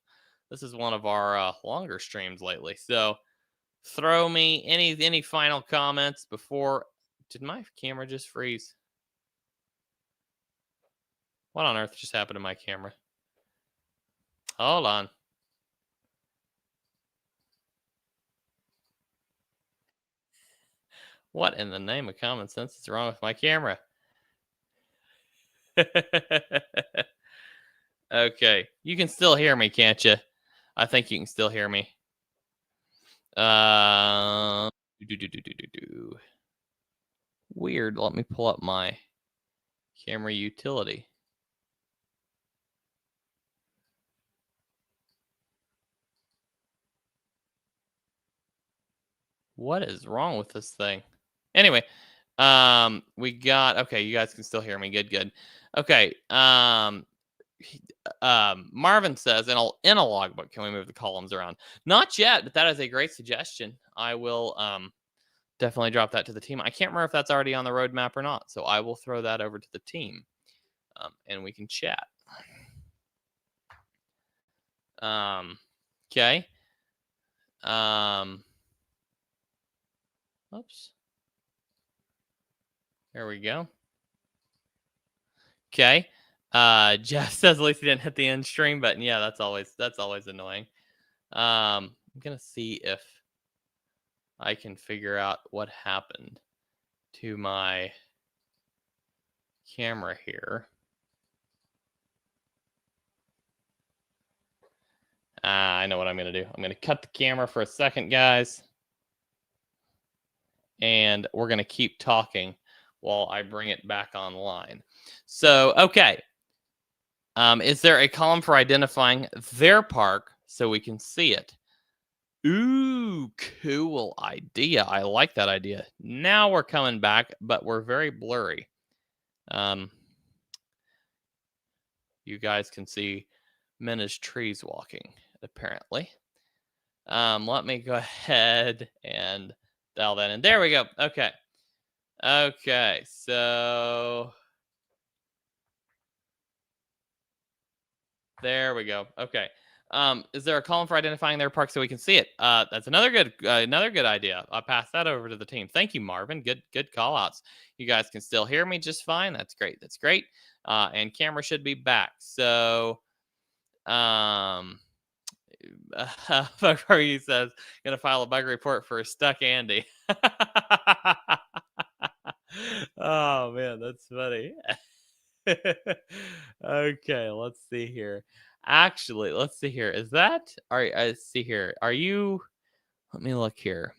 This is one of our longer streams lately. So throw me any final comments before. Did my camera just freeze? What on earth just happened to my camera? Hold on. What in the name of common sense is wrong with my camera? Okay. You can still hear me, can't you? I think you can still hear me. Weird. Let me pull up my camera utility. What is wrong with this thing? Anyway, we got okay. You guys can still hear me. Good. Okay. Marvin says in a logbook, can we move the columns around? Not yet, but that is a great suggestion. I will definitely drop that to the team. I can't remember if that's already on the roadmap or not, so I will throw that over to the team, and we can chat. Okay. Oops. There we go. Okay. Jeff says at least he didn't hit the end stream button. Yeah, that's always annoying. I'm gonna see if I can figure out what happened to my camera here. I know what I'm gonna do. I'm gonna cut the camera for a second, guys, and we're gonna keep talking while I bring it back online. So, okay. Is there a column for identifying their park so we can see it? Ooh, cool idea. I like that idea. Now we're coming back, but we're very blurry. You guys can see Minna's trees walking, apparently. Let me go ahead and dial that in. There we go. Okay. Okay, so there we go. Okay. Is there a column for identifying their park so we can see it? That's another good idea. I'll pass that over to the team. Thank you, Marvin. Good call outs. You guys can still hear me just fine. That's great. And camera should be back. So, Buggery says gonna file a bug report for stuck Andy. Oh man, that's funny. Okay, let's see here. Actually, let's see here. Is that I see here. Are you let me look here.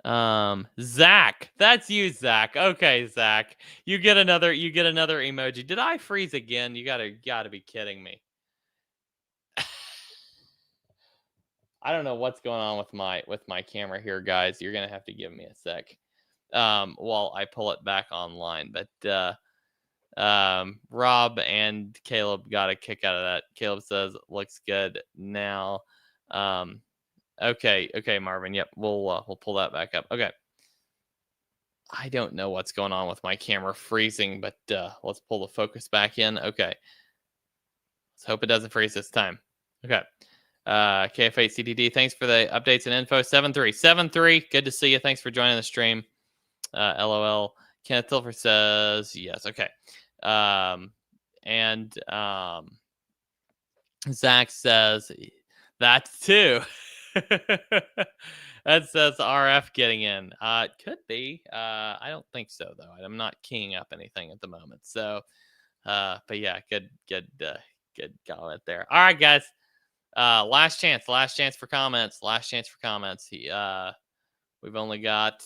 Zach. That's you, Zach. Okay, Zach. You get another emoji. Did I freeze again? You gotta be kidding me. I don't know what's going on with my camera here, guys. You're gonna have to give me a sec while I pull it back online. But Rob and Caleb got a kick out of that. Caleb says looks good now. Okay, Marvin. Yep, we'll pull that back up. Okay. I don't know what's going on with my camera freezing, but let's pull the focus back in. Okay. Let's hope it doesn't freeze this time. Okay. KF8CDD, thanks for the updates and info. 7373, good to see you. Thanks for joining the stream. LOL. Kenneth Tilford says yes. Okay. And Zach says that's two. That says RF getting in. It could be. I don't think so though. I'm not keying up anything at the moment. So, but yeah, good comment there. All right, guys. Last chance for comments. Last chance for comments. We've only got.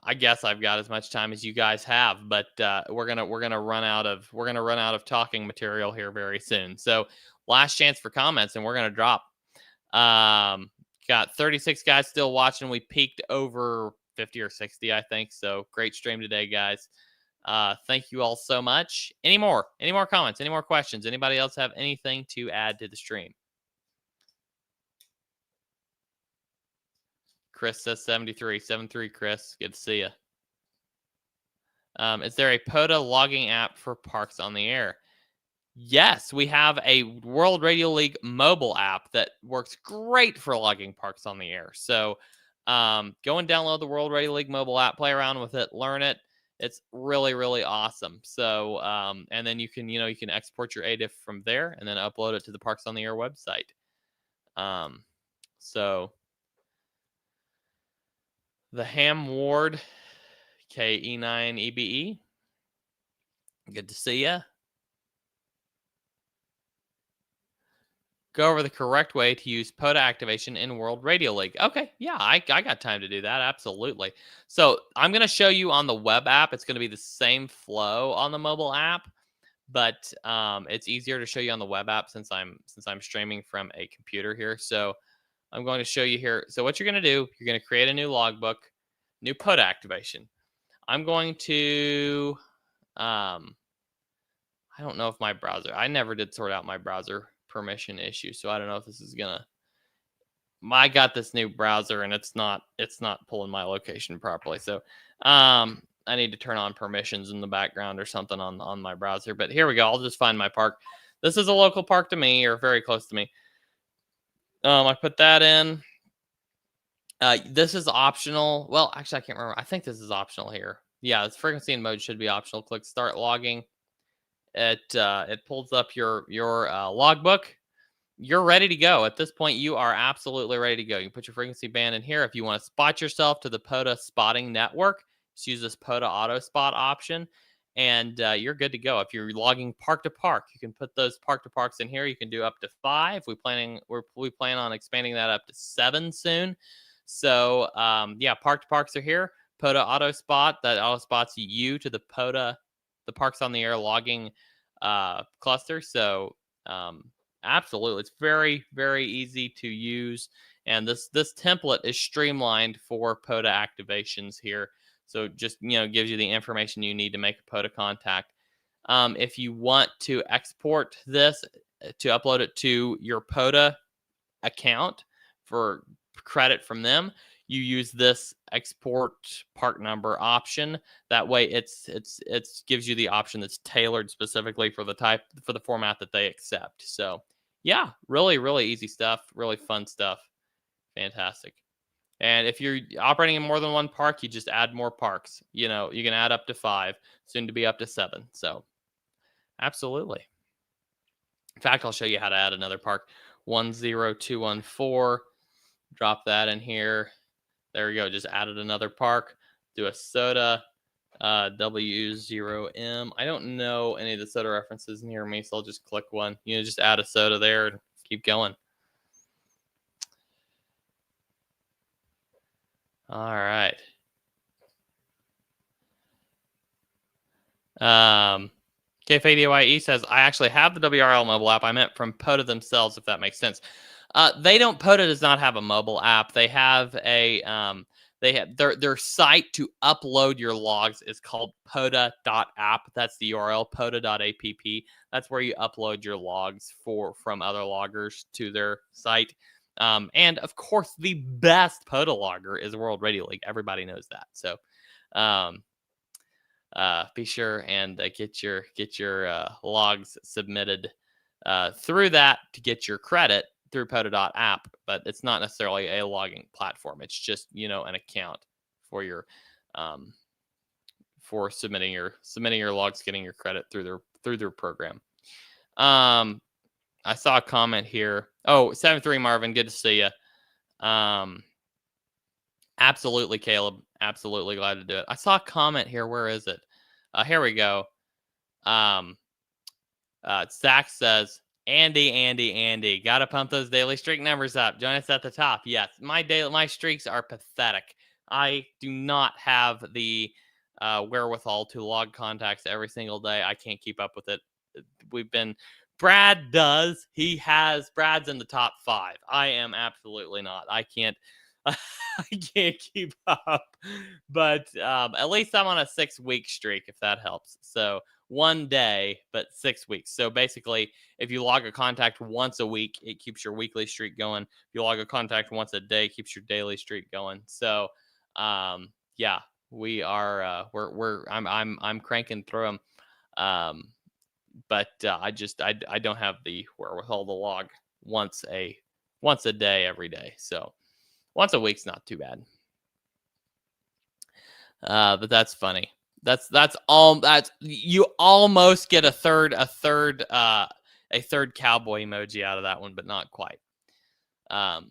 I guess I've got as much time as you guys have, but we're gonna run out of talking material here very soon. So last chance for comments, and we're gonna drop. Got 36 guys still watching. We peaked over 50 or 60, I think. So great stream today, guys. Thank you all so much. Any more comments? Any more questions? Anybody else have anything to add to the stream? Chris says 73. 73, Chris. Good to see you. Is there a POTA logging app for Parks on the Air? Yes, we have a World Radio League mobile app that works great for logging Parks on the Air. So go and download the World Radio League mobile app, play around with it, learn it. It's really, really awesome. So, and then you can export your ADIF from there and then upload it to the Parks on the Air website. So the Ham Ward, KE9EBE. Good to see you. Go over the correct way to use POTA activation in World Radio League. Okay, yeah, I got time to do that. Absolutely. So I'm going to show you on the web app. It's going to be the same flow on the mobile app, but it's easier to show you on the web app since I'm streaming from a computer here. So I'm going to show you here. So what you're going to do, you're going to create a new logbook, new POTA activation. I'm going to, I don't know if my browser, I never did sort out my browser permission issue, so I don't know if this is gonna. I got this new browser and it's not pulling my location properly, so I need to turn on permissions in the background or something on my browser. But here we go. I'll just find my park. This is a local park to me, or very close to me. I put that in. This is optional. Well, actually, I can't remember. I think this is optional here. Yeah, this frequency and mode should be optional. Click start logging. It pulls up your logbook. You're ready to go. At this point, you are absolutely ready to go. You can put your frequency band in here. If you want to spot yourself to the POTA spotting network, just use this POTA auto spot option, and you're good to go. If you're logging park to park, you can put those park to parks in here. You can do up to 5. We plan on expanding that up to 7 soon. So yeah, park to parks are here. POTA auto spot, that auto spots you to the POTA, the Parks on the Air logging cluster. So absolutely, it's very, very easy to use, and this template is streamlined for POTA activations here. So just gives you the information you need to make a POTA contact. If you want to export this to upload it to your POTA account for credit from them, you use this export park number option. That way it's gives you the option that's tailored specifically for the format that they accept. So yeah, really, really easy stuff, really fun stuff. Fantastic. And if you're operating in more than one park, you just add more parks. You can add up to 5, soon to be up to 7. So absolutely. In fact, I'll show you how to add another park. 10214. Drop that in here. There we go. Just added another park. Do a soda. W0M. I don't know any of the soda references near me, so I'll just click one. Just add a soda there and keep going. All right. KFADYE says, I actually have the WRL mobile app. I meant from POTA themselves, if that makes sense. POTA does not have a mobile app. They have their site to upload your logs is called POTA.app. That's the URL, POTA.app. That's where you upload your logs from other loggers to their site. And of course, the best POTA logger is World Radio League. Everybody knows that. So be sure and get your logs submitted through that to get your credit through POTA.app, but it's not necessarily a logging platform. It's just, an account for your for submitting your logs, getting your credit through their program. I saw a comment here. Oh, 73 Marvin, good to see you. Absolutely, Caleb. Absolutely glad to do it. I saw a comment here. Where is it? Here we go. Zach says, Andy, gotta pump those daily streak numbers up. Join us at the top. Yes, my streaks are pathetic. I do not have the wherewithal to log contacts every single day. I can't keep up with it. Brad does. Brad's in the top 5. I am absolutely not. I can't keep up. But at least I'm on a 6-week streak, if that helps. So 1 day, but 6 weeks. So basically, if you log a contact once a week, it keeps your weekly streak going. If you log a contact once a day, it keeps your daily streak going. So, yeah, we are. I'm cranking through them. But I don't have the wherewithal to log once a day every day. So once a week's not too bad. But that's funny. That's you almost get a third cowboy emoji out of that one, but not quite. All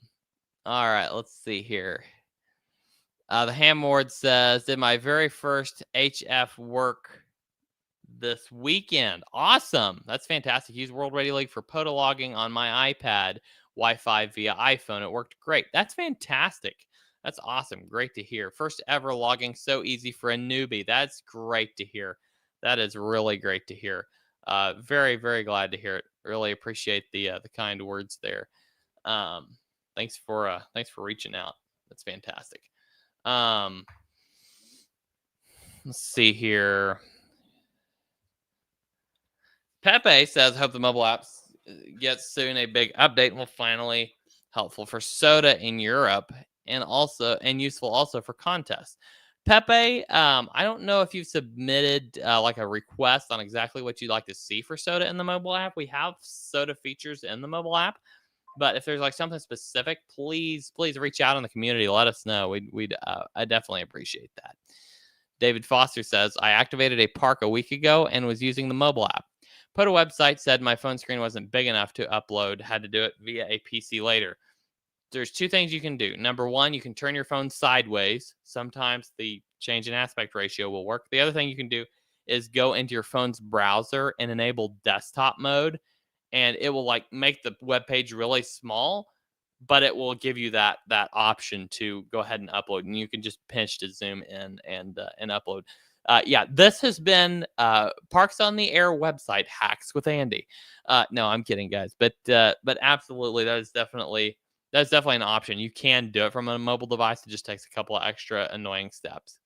right, let's see here. The Hamward says, did my very first HF work this weekend. Awesome. That's fantastic. Use World Radio League for POTA logging on my iPad Wi-Fi via iPhone. It worked great. That's fantastic. That's awesome. Great to hear. First ever logging, so easy for a newbie. That's great to hear. That is really great to hear. Very, very glad to hear it. Really appreciate the kind words there. Thanks for reaching out. That's fantastic. Let's see here. Pepe says, hope the mobile apps gets soon a big update and will finally helpful for soda in Europe and useful also for contests. Pepe, I don't know if you've submitted like a request on exactly what you'd like to see for soda in the mobile app. We have soda features in the mobile app, but if there's like something specific, please reach out in the community. Let us know. I definitely appreciate that. David Foster says, I activated a park a week ago and was using the mobile app. POTA website said my phone screen wasn't big enough to upload, had to do it via a PC later. There's 2 things you can do. Number 1, you can turn your phone sideways. Sometimes the change in aspect ratio will work. The other thing you can do is go into your phone's browser and enable desktop mode, and it will like make the web page really small, but it will give you that option to go ahead and upload, and you can just pinch to zoom in and upload. Yeah, this has been Parks on the Air website hacks with Andy. No, I'm kidding, guys, but absolutely, that's definitely an option. You can do it from a mobile device. It just takes a couple of extra annoying steps.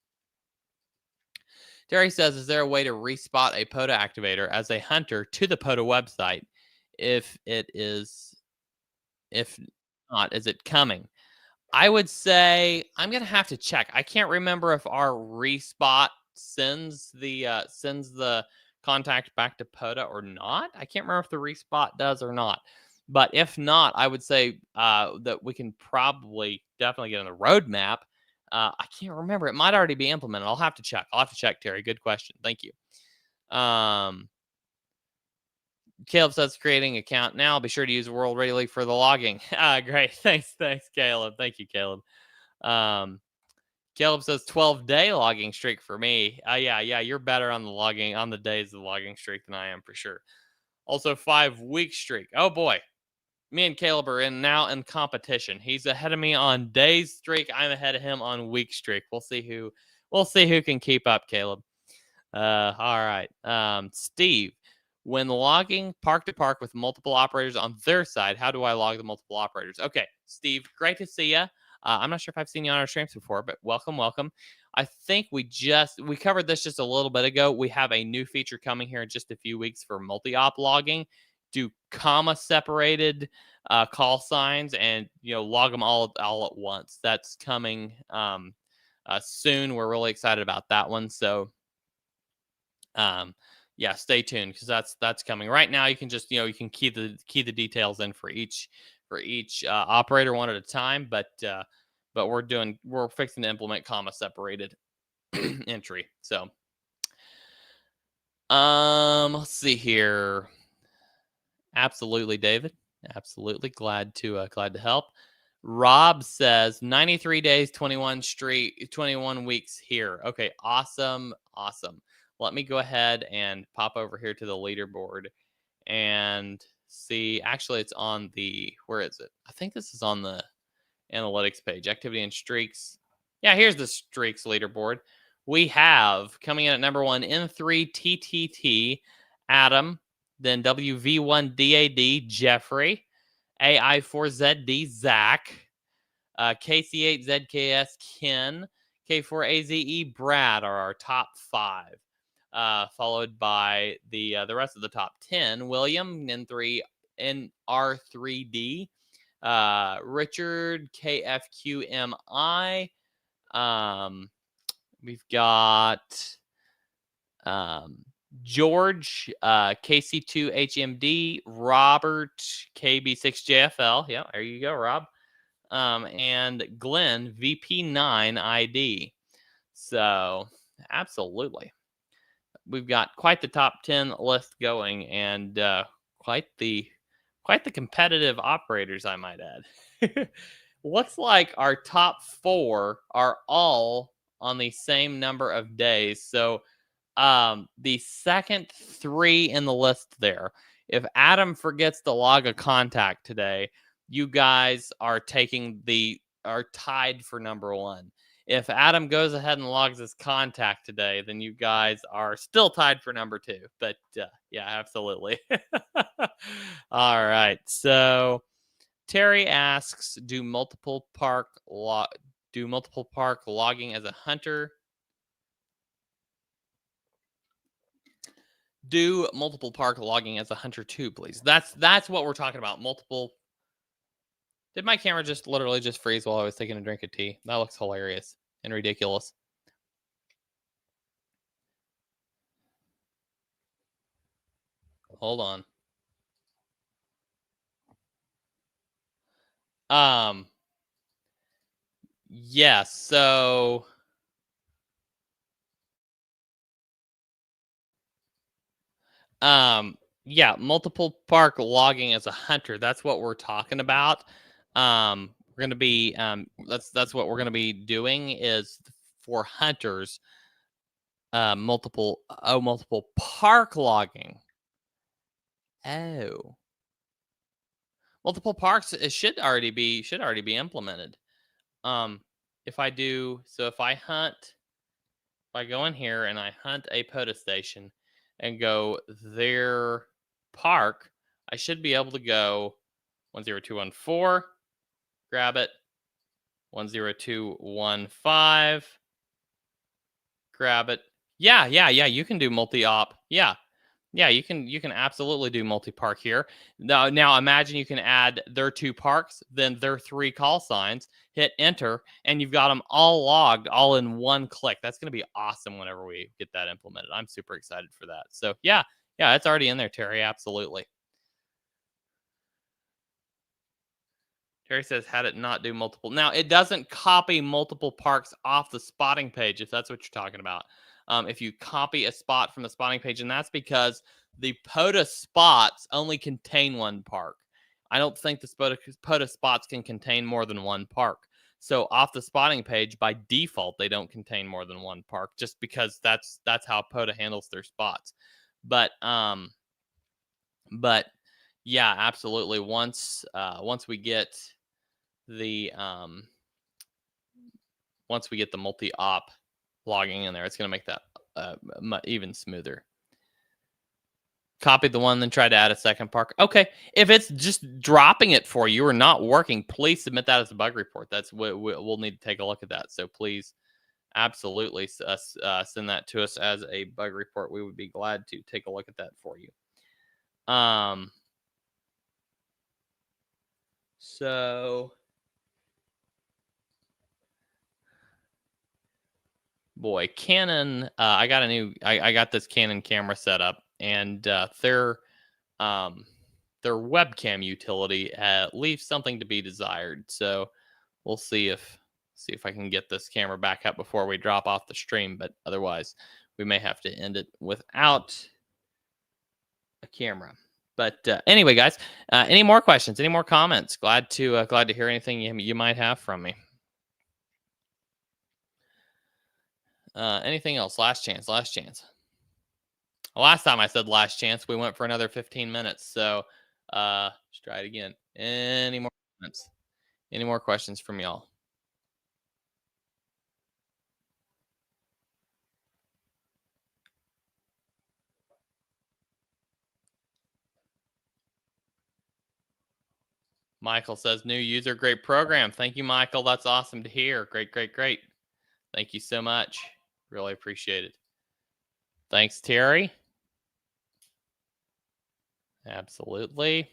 Terry says, is there a way to respot a POTA activator as a hunter to the POTA website? If not, is it coming? I would say I'm going to have to check. I can't remember if our respot sends the contact back to POTA or not. I can't remember if the respot does or not. But if not, I would say that we can definitely get on the roadmap. I can't remember. It might already be implemented. I'll have to check, Terry. Good question. Thank you. Caleb says creating an account now. Be sure to use World Radio League for the logging. Great. Thanks, Caleb. Thank you, Caleb. Caleb says 12-day logging streak for me. Yeah, you're better on the logging on the days of the logging streak than I am for sure. Also 5-week streak. Oh boy. Me and Caleb are now in competition. He's ahead of me on days streak. I'm ahead of him on week streak. We'll see who can keep up, Caleb. All right. Steve, when logging park to park with multiple operators on their side, how do I log the multiple operators? Okay, Steve, great to see you. I'm not sure if I've seen you on our streams before, but welcome. I think we covered this just a little bit ago. We have a new feature coming here in just a few weeks for multi-op logging. Do comma separated call signs and log them all at once. That's coming soon. We're really excited about that one. So yeah, stay tuned because that's coming. Right now you can just you can key the details in for each operator one at a time, but but we're fixing to implement comma separated entry. So, let's see here. Absolutely, David. Absolutely glad to help. Rob says 93 days, 21 weeks here. Okay, awesome, awesome. Let me go ahead and pop over here to the leaderboard and see. Actually, it's on the, where is it? I think this is on the analytics page, activity and streaks. Yeah, here's the streaks leaderboard. We have coming in at number 1, N3TTT, Adam, then WV1DAD, Jeffrey, AI4ZD, Zach, KC8ZKS, Ken, K4AZE, Brad are our top 5. Followed by the rest of the top 10, William, NR3D, Richard, KFQMI. We've got George, KC2HMD, Robert, KB6JFL. Yeah, there you go, Rob. And Glenn, VP9ID. So, absolutely. We've got quite the top 10 list going, and quite the competitive operators, I might add. Looks like our top 4 are all on the same number of days. So the second 3 in the list there, if Adam forgets to log a contact today, you guys are tied for number 1. If Adam goes ahead and logs his contact today, then you guys are still tied for number 2. But yeah, absolutely. All right. So Terry asks, do multiple park logging as a hunter? Do multiple park logging as a hunter too, please. That's what we're talking about. Multiple. Did my camera just literally just freeze while I was taking a drink of tea? That looks hilarious and ridiculous. Hold on. Yes, so yeah, multiple park logging as a hunter. That's what we're talking about. We're going to be that's what we're going to be doing is for hunters multiple park logging. Oh. Multiple parks, it should already be implemented. If I go in here and I hunt a POTA station and go their park, I should be able to go 10214, grab it, 10215, grab it. Yeah, you can do multi-op. Yeah, you can absolutely do multi-park here. Now imagine you can add their 2 parks, then their 3 call signs, hit enter, and you've got them all logged all in one click. That's going to be awesome whenever we get that implemented. I'm super excited for that. So yeah, it's already in there, Terry. Absolutely. Terry says, had it not do multiple. Now, it doesn't copy multiple parks off the spotting page, if that's what you're talking about. If you copy a spot from the spotting page, and that's because the POTA spots only contain 1 park. I don't think the POTA spots can contain more than 1 park. So off the spotting page, by default, they don't contain more than 1 park, just because that's how POTA handles their spots. But yeah, absolutely. Once we get the multi-op logging in there, it's going to make that even smoother. Copy the one, then try to add a second park. Okay, if it's just dropping it for you or not working, please submit that as a bug report. That's what we'll need to take a look at that. So please, absolutely, send that to us as a bug report. We would be glad to take a look at that for you. So, boy, Canon. I got this Canon camera set up, and their webcam utility leaves something to be desired. So we'll see if see if I can get this camera back up before we drop off the stream, but otherwise we may have to end it without a camera. But anyway, guys, any more questions? Any more comments? Glad to hear anything you might have from me. Anything else? Last chance. Last chance. Last time I said last chance, we went for another 15 minutes. So let's try it again. Any more comments? Any more questions from y'all? Michael says, new user, great program. Thank you, Michael. That's awesome to hear. Great, great, great. Thank you so much. Really appreciate it. Thanks, Terry. Absolutely.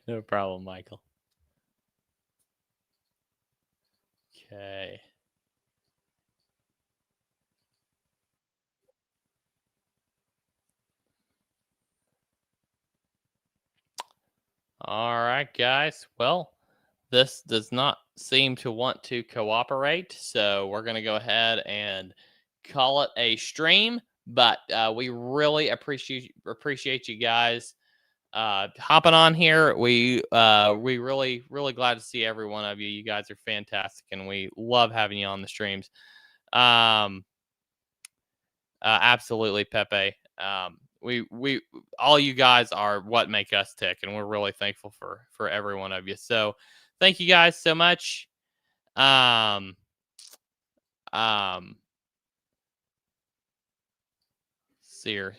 No problem, Michael. Okay. All right, guys. Well, this does not seem to want to cooperate, so we're going to go ahead and call it a stream. But we really appreciate you guys hopping on here. We really glad to see every one of you. You guys are fantastic, and we love having you on the streams. Absolutely, Pepe. We all you guys are what make us tick, and we're really thankful for every one of you. So thank you guys so much. Seer.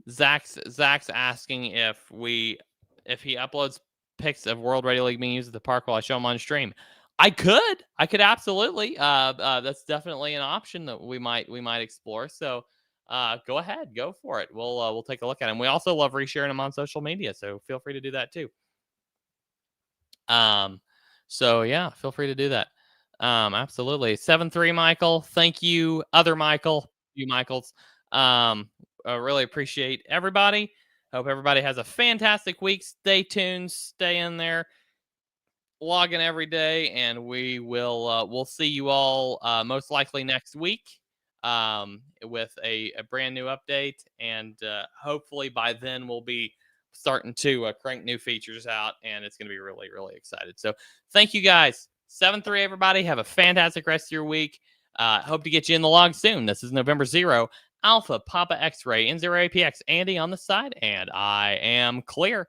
Zach's asking if he uploads pics of World Radio League being used at the park while I show him on stream. I could absolutely. That's definitely an option that we might explore. So go ahead, go for it. We'll take a look at them. We also love resharing them on social media, so feel free to do that too. So yeah, feel free to do that. Absolutely. 7-3 Michael. Thank you, other Michael, you Michaels. I really appreciate everybody. Hope everybody has a fantastic week. Stay tuned, stay in there, log in every day, and we'll see you all most likely next week with a brand new update, and hopefully by then we'll be starting to crank new features out, and it's going to be really, really excited. So thank you guys. 7-3 everybody. Have a fantastic rest of your week. Hope to get you in the log soon. This is November 0 Alpha Papa X-Ray N0APX Andy on the side, and I am clear.